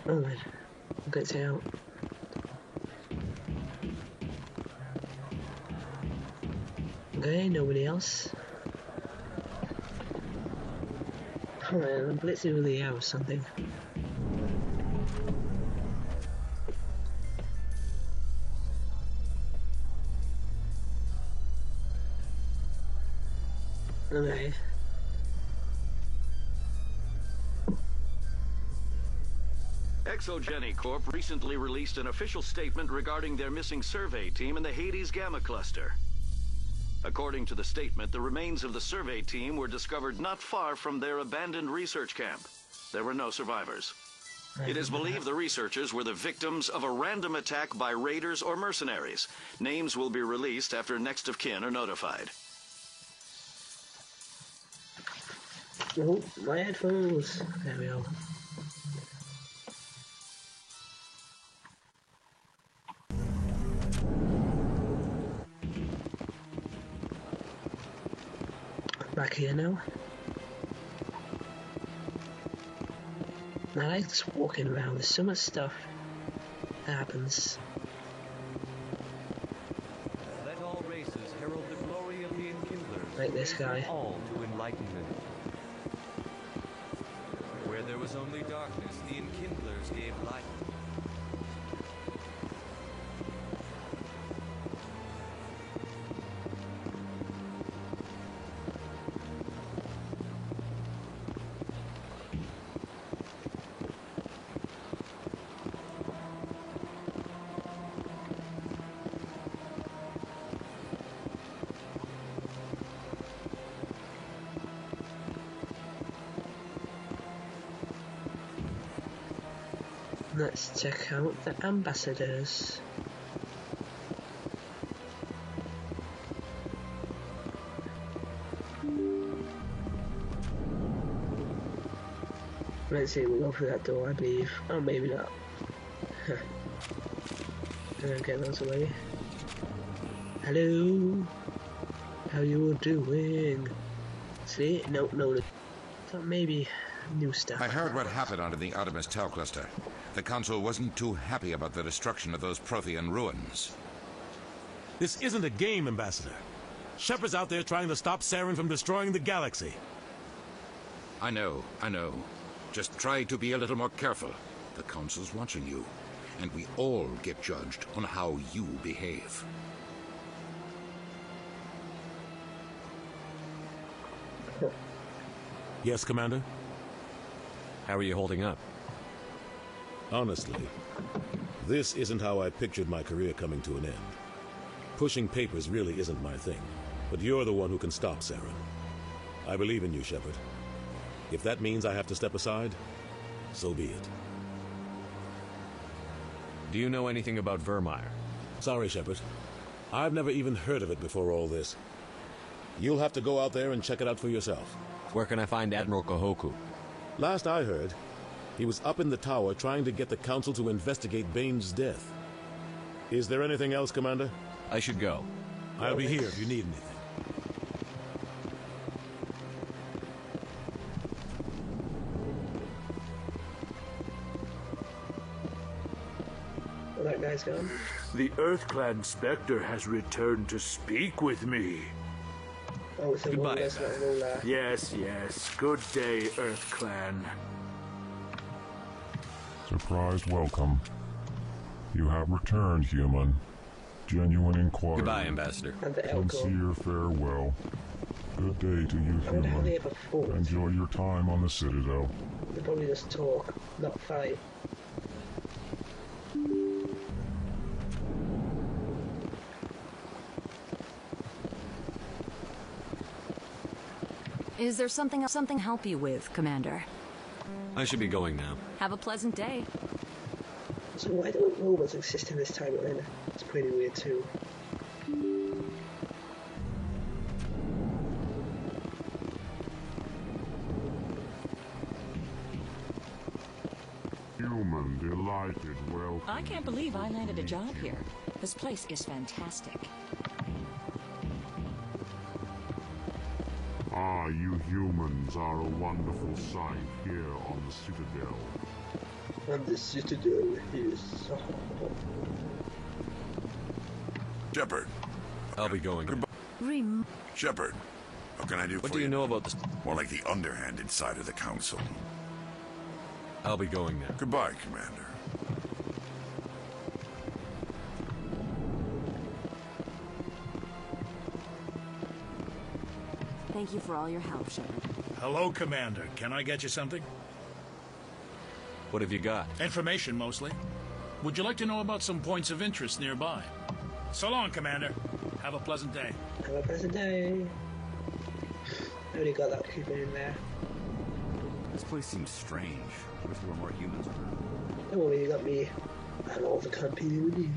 Oh man, get out. Okay, nobody else. Oh man, I'm blitzing with the air or something. Okay. Exogeny Corp recently released an official statement regarding their missing survey team in the Hades Gamma Cluster. According to the statement, the remains of the survey team were discovered not far from their abandoned research camp. There were no survivors. It is believed the researchers were the victims of a random attack by raiders or mercenaries. Names will be released after next of kin are notified. Oh, my headphones. There we go. Back here now. I like just walking around. There's so much stuff that happens. Let all races herald the glory of the Enkindlers. Like this guy. All to enlightenment. Where there was only darkness, the Enkindlers gave light. Let's check out the ambassadors. Let's see, we'll go through that door, I believe. Oh, maybe not. I'm gonna get those away. Hello? How you doing? See? No. Thought maybe new stuff. I heard what happened under the Artemis Tau cluster. The Council wasn't too happy about the destruction of those Prothean ruins. This isn't a game, Ambassador. Shepard's out there trying to stop Saren from destroying the galaxy. I know. Just try to be a little more careful. The Council's watching you, and we all get judged on how you behave. Yes, Commander? How are you holding up? Honestly, this isn't how I pictured my career coming to an end. Pushing papers really isn't my thing, but you're the one who can stop Saren. I believe in you, Shepard. If that means I have to step aside, so be it. Do you know anything about Virmire? Sorry, Shepard. I've never even heard of it before all this. You'll have to go out there and check it out for yourself. Where can I find Admiral Kahoku? Last I heard, he was up in the tower trying to get the Council to investigate Bane's death. Is there anything else, Commander? I should go. I'll be here if you need anything. Well, that guy's gone. The EarthClan Spectre has returned to speak with me. Oh, it's a goodbye. Yes. Good day, EarthClan. Surprised welcome. You have returned, human. Genuine inquiry. Goodbye, Ambassador. Sincere farewell. Good day to you, human. Enjoy your time on the Citadel. They probably just talk, not fight. Is there something help you with, Commander? I should be going now. Have a pleasant day. So why don't robots exist in this timeline? It's pretty weird too. Human, delighted, welcome. I can't believe I landed a job here. This place is fantastic. You humans are a wonderful sight here on the Citadel. And the Citadel is... Shepard. I'll be going. Shepard, what can I do for you? What do you know about this? More like the underhanded side of the Council. I'll be going now. Goodbye, Commander. Thank you for all your help, Shepard. Hello, Commander. Can I get you something? What have you got? Information, mostly. Would you like to know about some points of interest nearby? So long, Commander. Have a pleasant day. Have a pleasant day. I already got that creeper in there. This place seems strange. I wish there were more humans around. Don't worry, you got me. And all the company with you.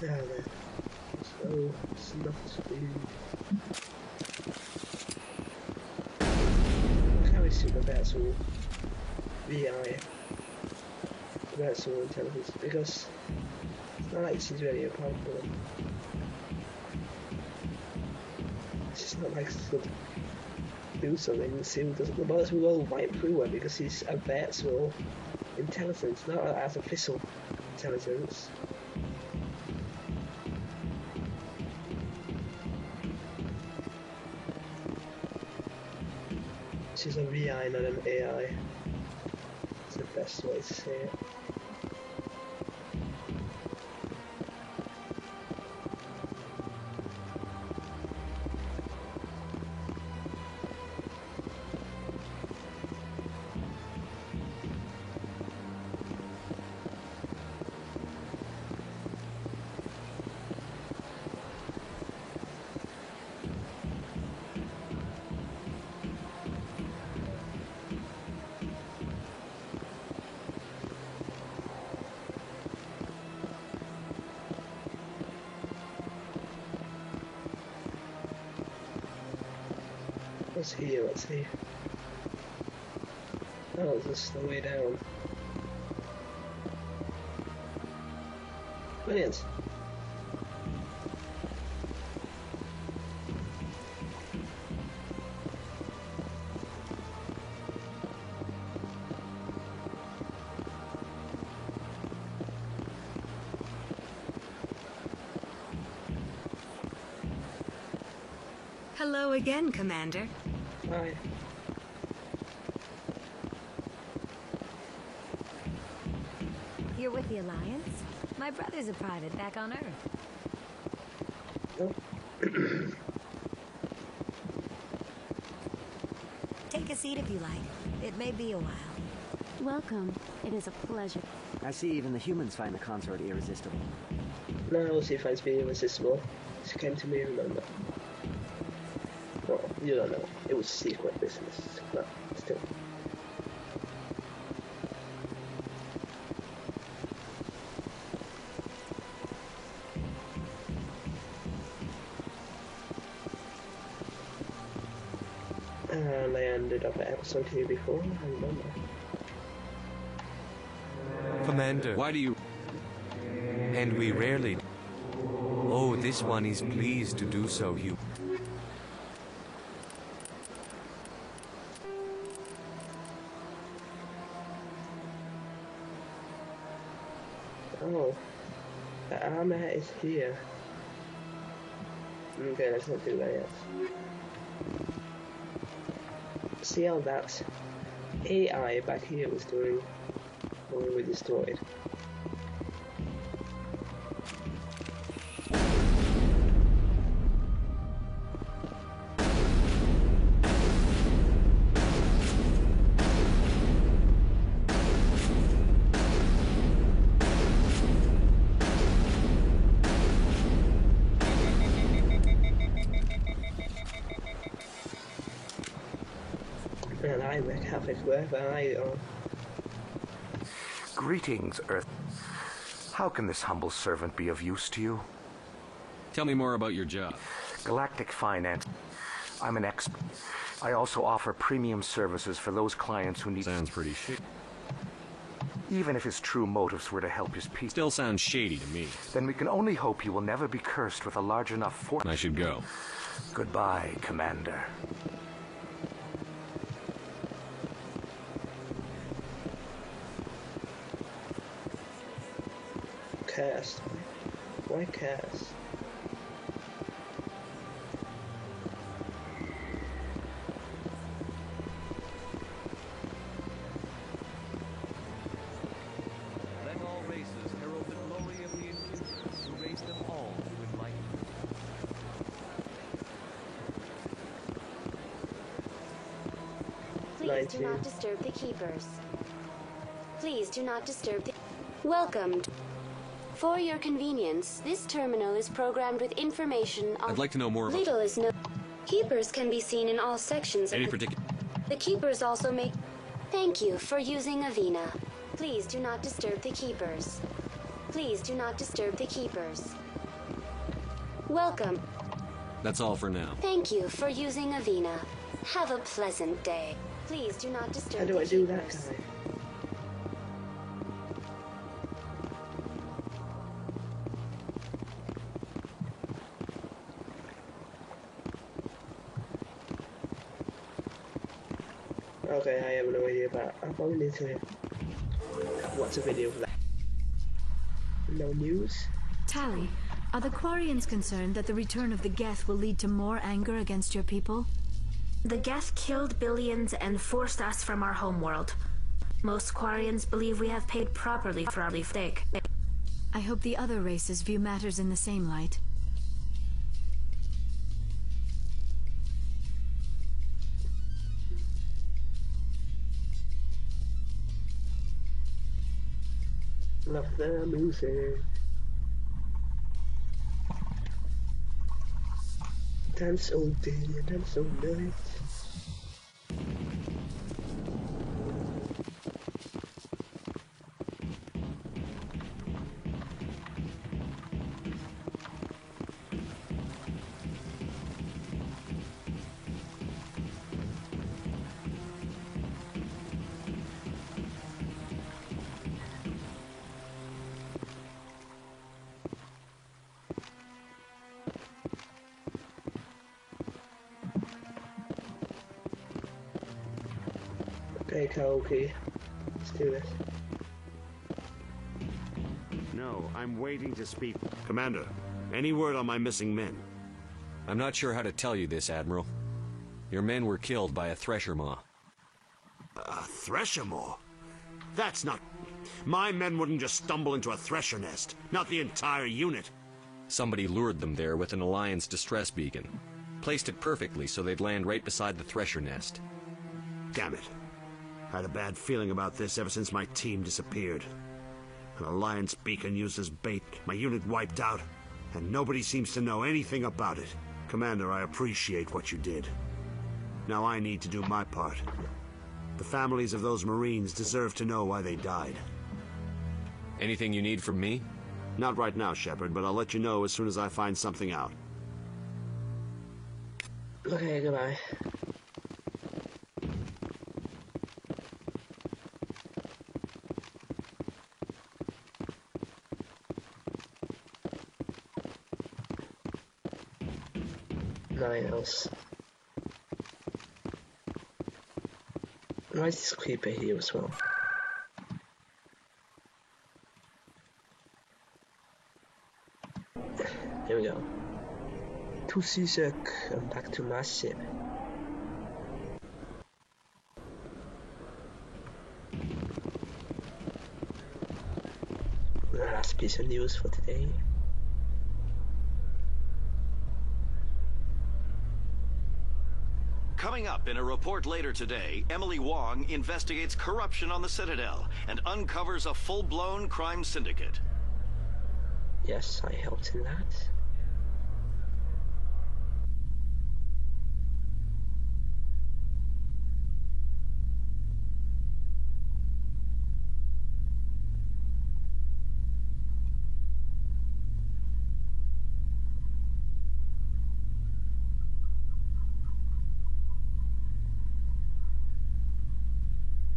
Now then. So, snuffs food. Can we see the Battle VI? Battle intelligence, because it's not like she's really a problem. It's not like she's going to do something and see who doesn't. The bullets will go right through her because she's a virtual intelligence, not an artificial intelligence. She's a VI, not an AI. It's the best way to say it. What's here? What's here? Oh, this is the way down. Brilliant. Hello again, Commander. Hi. You're with the Alliance? My brother's a private back on Earth. Take a seat if you like. It may be a while. Welcome. It is a pleasure. I see even the humans find the consort irresistible. No, she finds me irresistible. She came to me, remember. Well, you don't know. It was secret business, but still. And I ended up at episode 2 before, I remember. Commander. Why do you... And we rarely... Oh, this one is pleased to do so, Hugh. Oh, the armor is here. Okay, let's not do that yet. See how that AI back here was doing when we were destroyed. And I wreak havoc wherever I go. Greetings, Earth. How can this humble servant be of use to you? Tell me more about your job. Galactic Finance. I'm an expert. I also offer premium services for those clients who need... Sounds pretty shady. Even if his true motives were to help his people... Still sounds shady to me. Then we can only hope you will never be cursed with a large enough fortune. I should go. Goodbye, Commander. cast? Why cast? Let all races herald the glory of the Inquisitors who raised them all to enlightenment. Please do not disturb the keepers. Please do not disturb the... Welcome. For your convenience, this terminal is programmed with information on... I'd like to know more about... Little is no... Keepers can be seen in all sections Any of particular... The keepers also make... Thank you for using Avina. Please do not disturb the keepers. Please do not disturb the keepers. Welcome. That's all for now. Thank you for using Avina. Have a pleasant day. Please do not disturb How do the I do that, keepers. guy? Okay, I have no idea, but I probably need to watch a video for that. No news? Tali, are the Quarians concerned that the return of the Geth will lead to more anger against your people? The Geth killed billions and forced us from our homeworld. Most Quarians believe we have paid properly for our mistake. I hope the other races view matters in the same light. Love the music. Dance all day and dance all night. Okay, karaoke. Let's do this. No, I'm waiting to speak. Commander, any word on my missing men? I'm not sure how to tell you this, Admiral. Your men were killed by a Thresher Maw. A Thresher Maw? That's not... My men wouldn't just stumble into a Thresher nest. Not the entire unit. Somebody lured them there with an Alliance distress beacon. Placed it perfectly so they'd land right beside the Thresher nest. Damn it. I had a bad feeling about this ever since my team disappeared. An Alliance beacon used as bait, my unit wiped out, and nobody seems to know anything about it. Commander, I appreciate what you did. Now I need to do my part. The families of those Marines deserve to know why they died. Anything you need from me? Not right now, Shepard, but I'll let you know as soon as I find something out. Okay, goodbye. Nothing else. Why is this creeper here as well? Here we go. To Seasick, I'm back to my ship. The last piece of news for today. Coming up in a report later today, Emily Wong investigates corruption on the Citadel and uncovers a full-blown crime syndicate. Yes, I helped in that.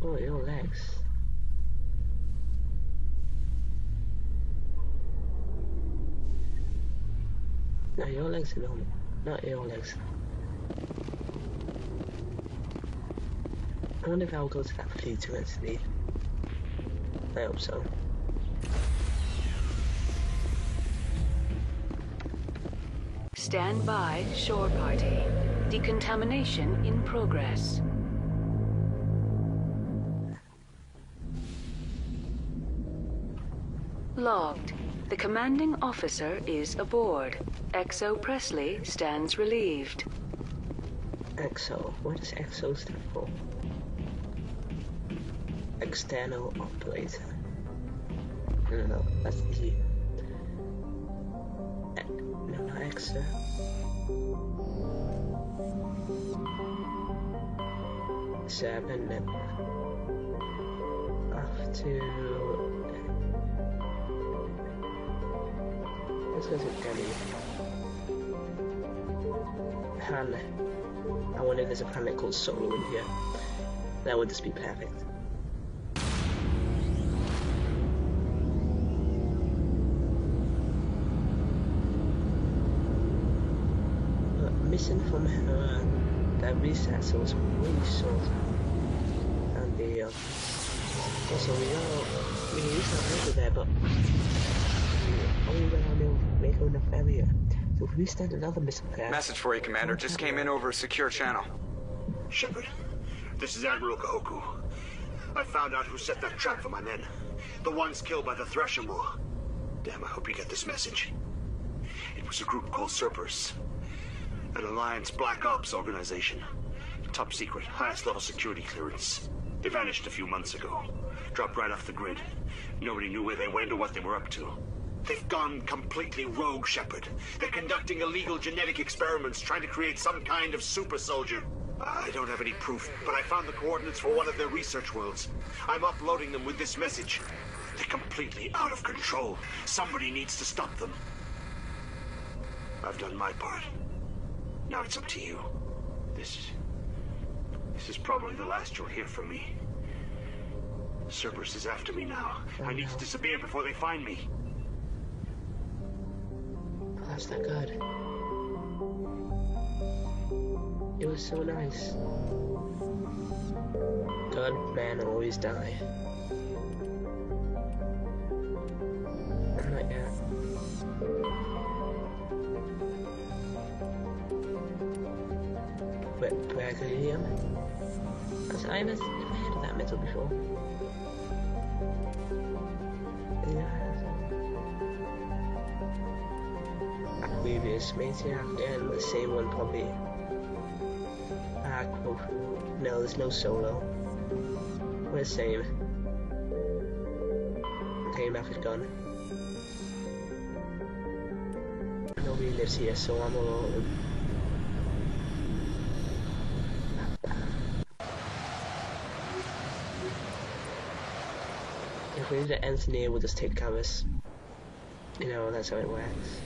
Oh, your legs. No, your legs are normal. Not your legs. I wonder if I'll go to that fleet eventually. I hope so. Stand by, shore party. Decontamination in progress. Logged. The commanding officer is aboard. XO Presley stands relieved. XO? What does XO stand for? External operator. No, that's E. No, not XO. Seven. Off to. Let's go to Delhi. Han. I wonder if there's a planet called Solo in here. That would just be perfect. Missing from her, that recess was really short. And the, also we used to over there, but only when I make enough area. So if we stand another missile pair. Message for you, Commander. Just came in over a secure channel. Shepard, this is Admiral Kahoku. I found out who set that trap for my men. The ones killed by the Thresher Maw. Damn, I hope you get this message. It was a group called Cerberus. An Alliance Black Ops organization. Top secret, highest level security clearance. They vanished a few months ago. Dropped right off the grid. Nobody knew where they went or what they were up to. They've gone completely rogue, Shepard. They're conducting illegal genetic experiments, trying to create some kind of super soldier. I don't have any proof, but I found the coordinates for one of their research worlds. I'm uploading them with this message. They're completely out of control. Somebody needs to stop them. I've done my part. Now it's up to you. This is probably the last you'll hear from me. Cerberus is after me now. I need to disappear before they find me. Oh, that's not good. It was so nice. Good men always die. Not yet. Bragadium. I've never heard of that metal before. Previous Matriarch, and the same one probably. No, there's no Solo. We're the same. Okay, map is gone. Nobody lives here, so I'm alone. If we need an engineer, we'll just take covers. You know, that's how it works.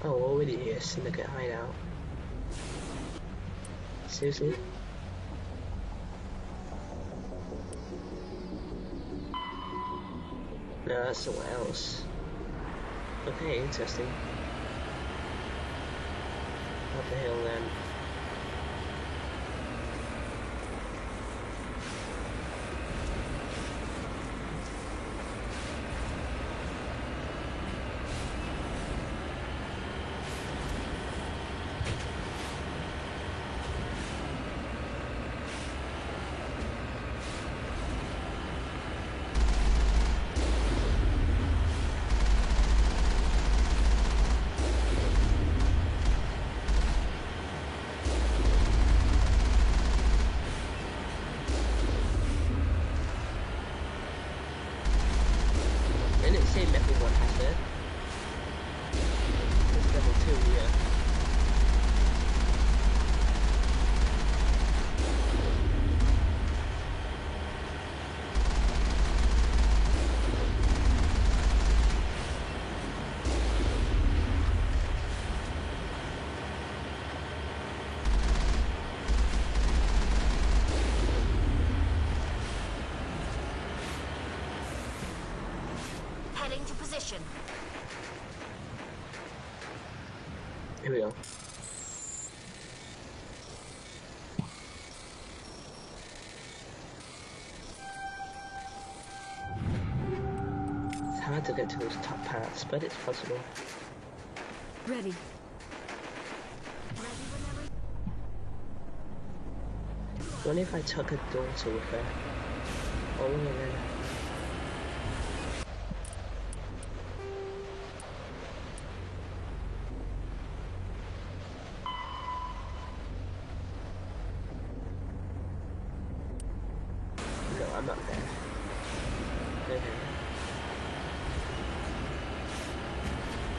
Oh, already here, Syndicate hideout. Seriously? No, that's somewhere else. Okay, interesting. Up the hill then. Heading to position. Here we go. It's hard to get to those top paths, but it's possible. Ready. What if I took a daughter with her? Oh, and then... No, I'm not there.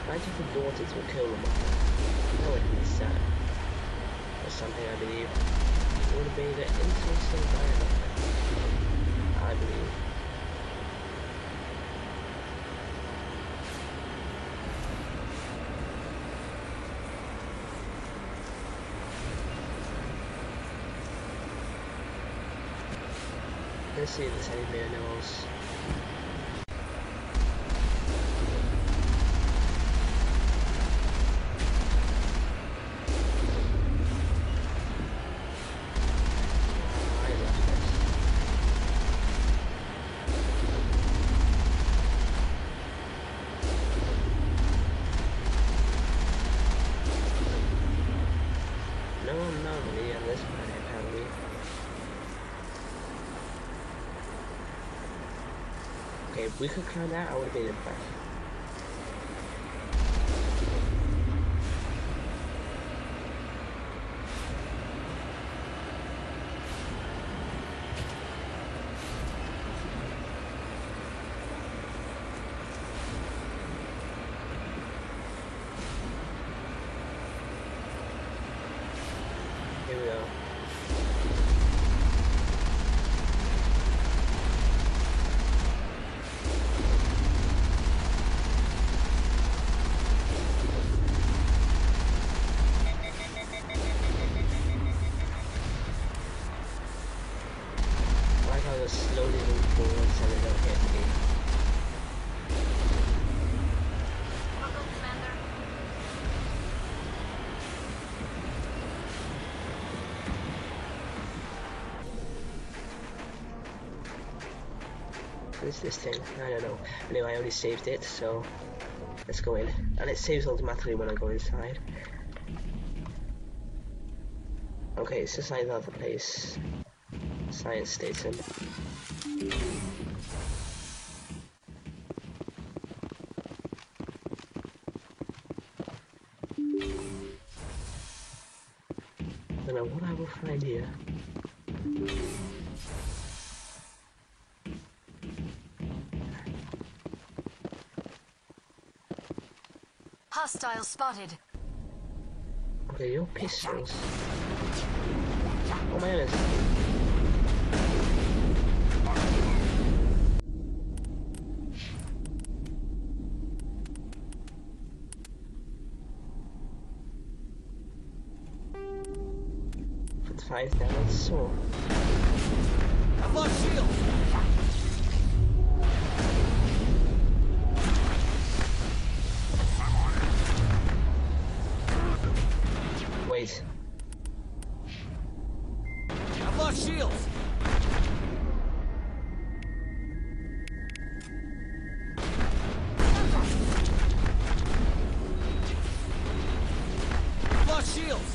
If I took the daughters would kill them all. That would be sad. Or something, I believe. It would be the interesting dialogue, I believe. Let's see if there's any manuals. Okay, if we could climb that, I would have been impressed. Here we go. Slowly move forward so they don't hit me. What is this thing? I don't know. Anyway, I already saved it, so let's go in. And it saves automatically when I go inside. Okay, it's just like the other place. Science station. I don't know what I will find here. Hostile spotted. Okay, your pistols. Oh my goodness. For 5 damage, so. I've lost shield. Wait. I've lost shields. I've lost shields.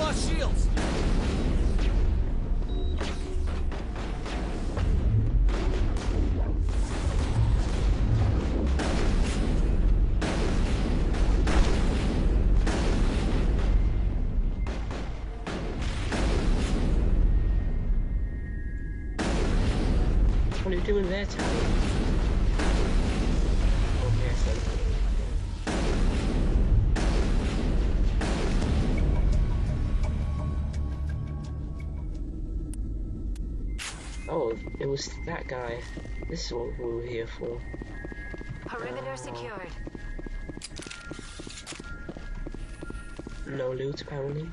lost shields! What are you doing there, Tally? Oh, yes, oh, it was that guy. This is what we were here for. Perimeter secured. No loot, apparently.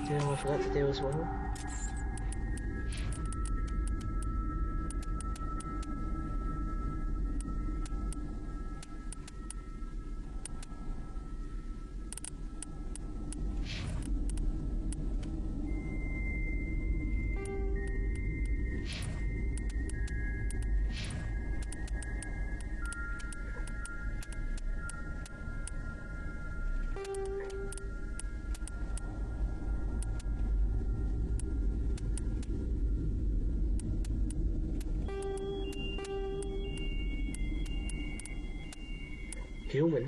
You know what I forgot to do as well? Human.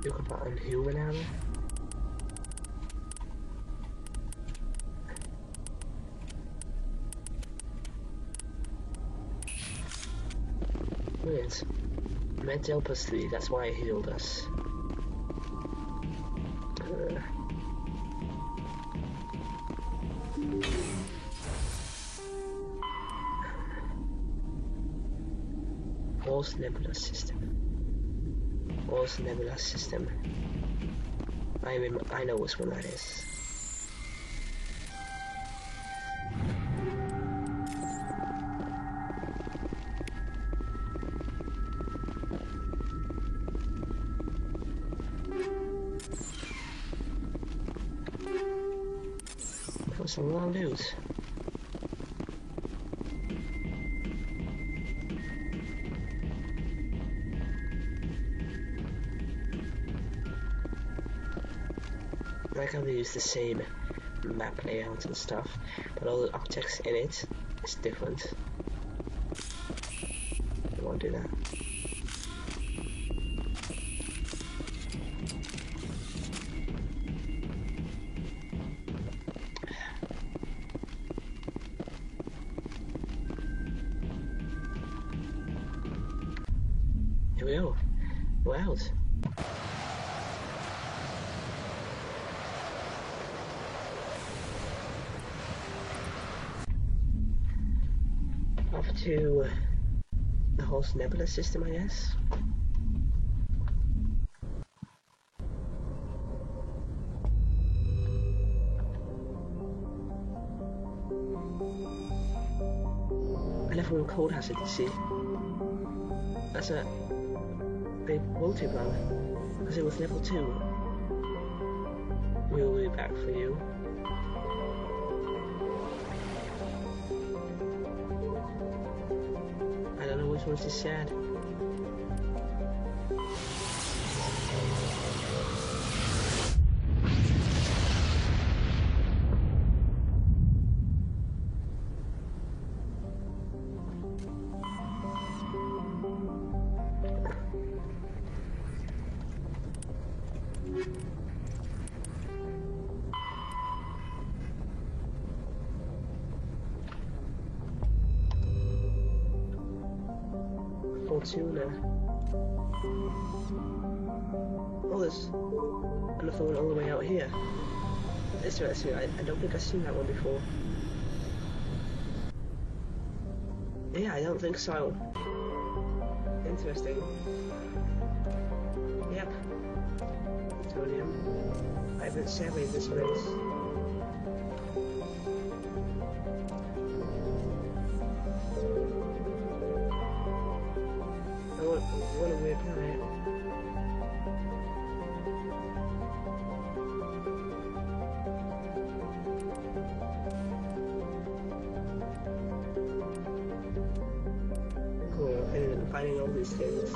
You can find human out there. Weird. Meant to help us 3, that's why it healed us. Horse Nebula System. Horse Nebula System. I know which one that is. That was a lot of loot. I like how they use the same map layout and stuff, but all the objects in it is different. I won't do that. Here we go. We're out. Off to the Horse Nebula System, I guess. I never went cold hazard, you see. That's a big multi-plan, because it was level 2. We'll be back for you. I don't know which one's the sad. Fortuna. Oh, there's another one all the way out here. Let's see. I don't think I've seen that one before. Yeah, I don't think so. Interesting. Yep. Plutonium. 5.7 this race. What a weird planet. Cool, and finding all these things.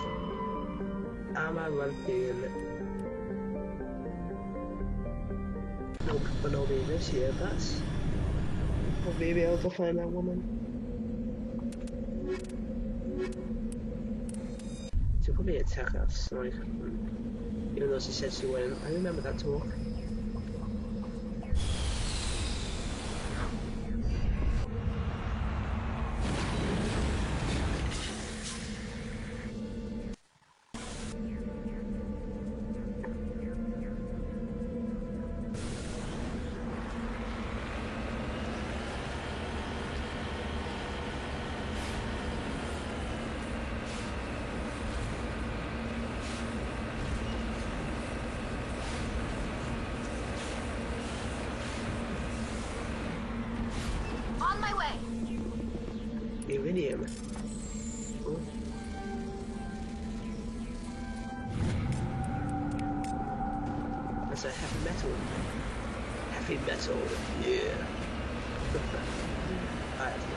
Amaranthine. Nope, but no Venus here, that's... I'll be able to find that woman. She probably attack us, like, even though she said she wouldn't. I remember that talk. Iridium. Oh. That's a heavy metal. Heavy metal, yeah. I have to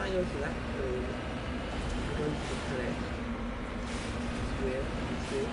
I go to that room. I'm going to the planet. It's weird. It's weird.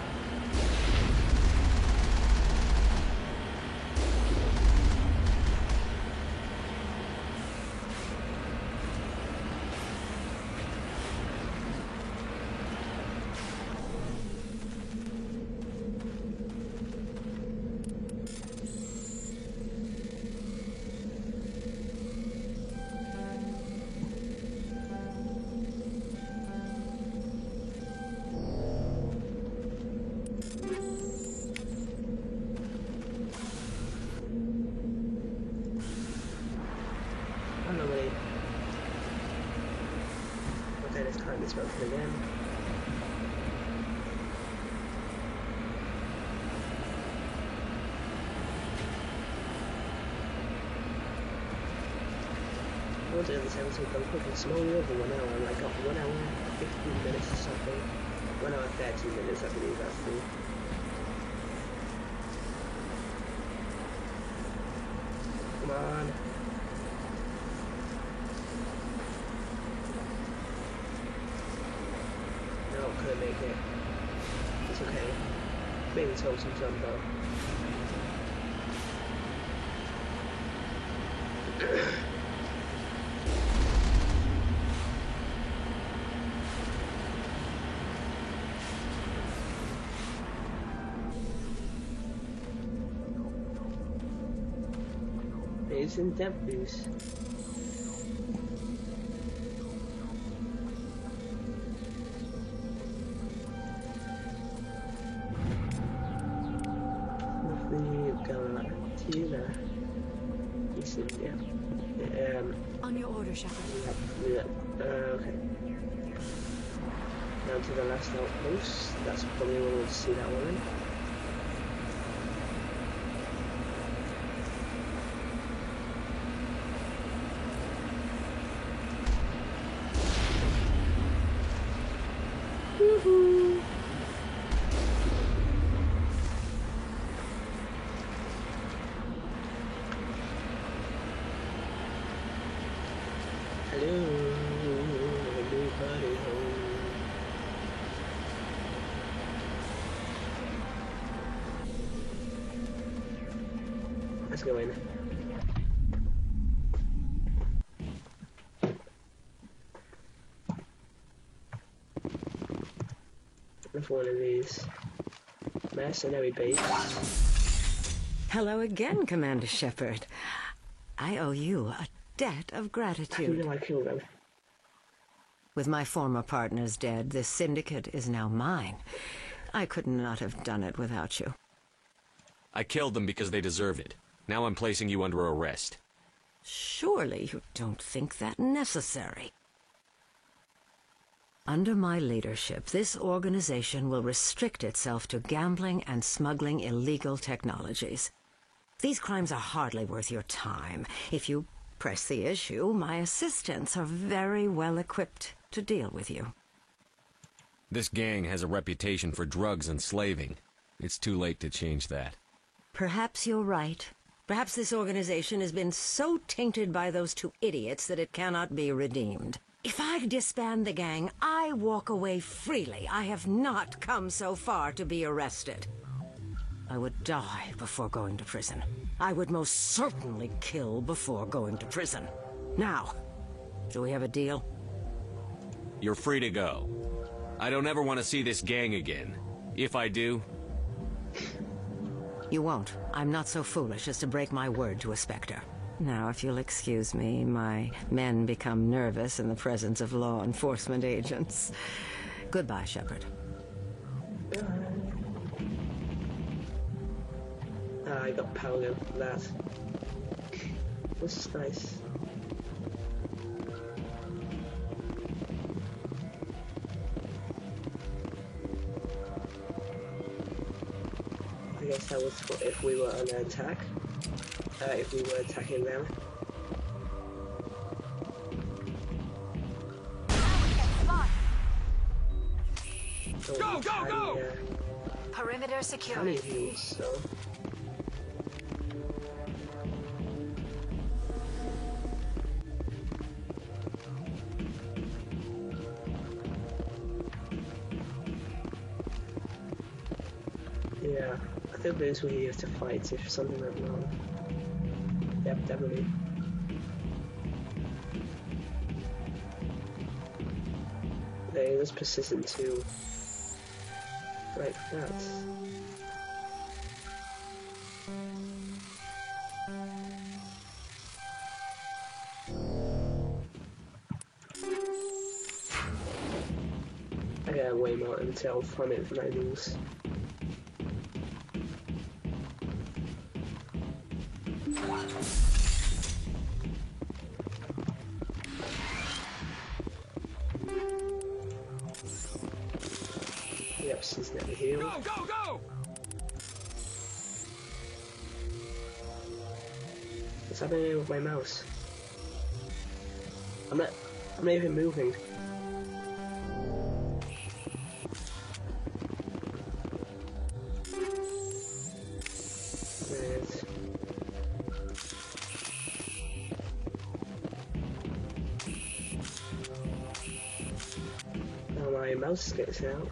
Let's climb this mountain again. I want to do this episode go quick and slowly over 1 hour. Like up 1 hour, 15 minutes or something. 1 hour, 13 minutes, I believe that's the. Come on. Couldn't make it. It's okay. Maybe told some jump though. It's in debris. On your order, Shepard. Yeah. Okay. Down to the last outpost. That's probably where we'll see that one. Woohoo! Hello, everybody home. Let's go in. for one of these mercenary base. Hello again, Commander Shepard. I owe you a debt of gratitude. You know I killed them. With my former partners dead, this syndicate is now mine. I could not have done it without you. I killed them because they deserve it. Now I'm placing you under arrest. Surely you don't think that necessary. Under my leadership, this organization will restrict itself to gambling and smuggling illegal technologies. These crimes are hardly worth your time. If you press the issue, my assistants are very well equipped to deal with you. This gang has a reputation for drugs and slaving. It's too late to change that. Perhaps you're right. Perhaps this organization has been so tainted by those two idiots that it cannot be redeemed. If I disband the gang, I walk away freely. I have not come so far to be arrested. I would die before going to prison. I would most certainly kill before going to prison. Now, do we have a deal? You're free to go. I don't ever want to see this gang again. If I do... You won't. I'm not so foolish as to break my word to a Spectre. Now, if you'll excuse me, my men become nervous in the presence of law enforcement agents. Goodbye, Shepard. I got power for that. This is nice. I guess that was for if we were under attack. If we were attacking them. Go, go, go! Perimeter secure. Tiny views, so. Yeah, I think those were here to fight if something went wrong. Yep, definitely. They was persistent too. Like that. I gotta wait more until 5 minutes from my news. Yep, she's never healed. Go, go, go! What's happening with my mouse? I'm not even moving. Now my mouse gets out.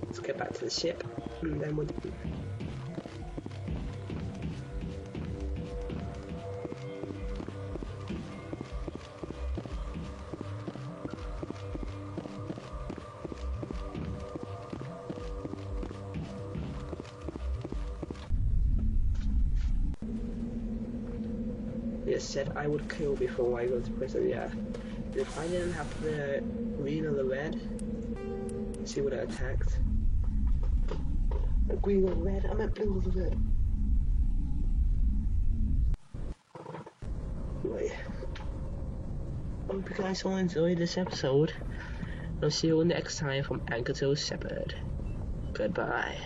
Let's get back to the ship, and then we'll do. It said I would kill before I go to prison, yeah. If I didn't have the green or the red, she would have attacked. The green or red, I meant blue or the red. Anyway, I hope you guys all enjoyed this episode. I'll see you all next time from Anchor to Shepard. Goodbye.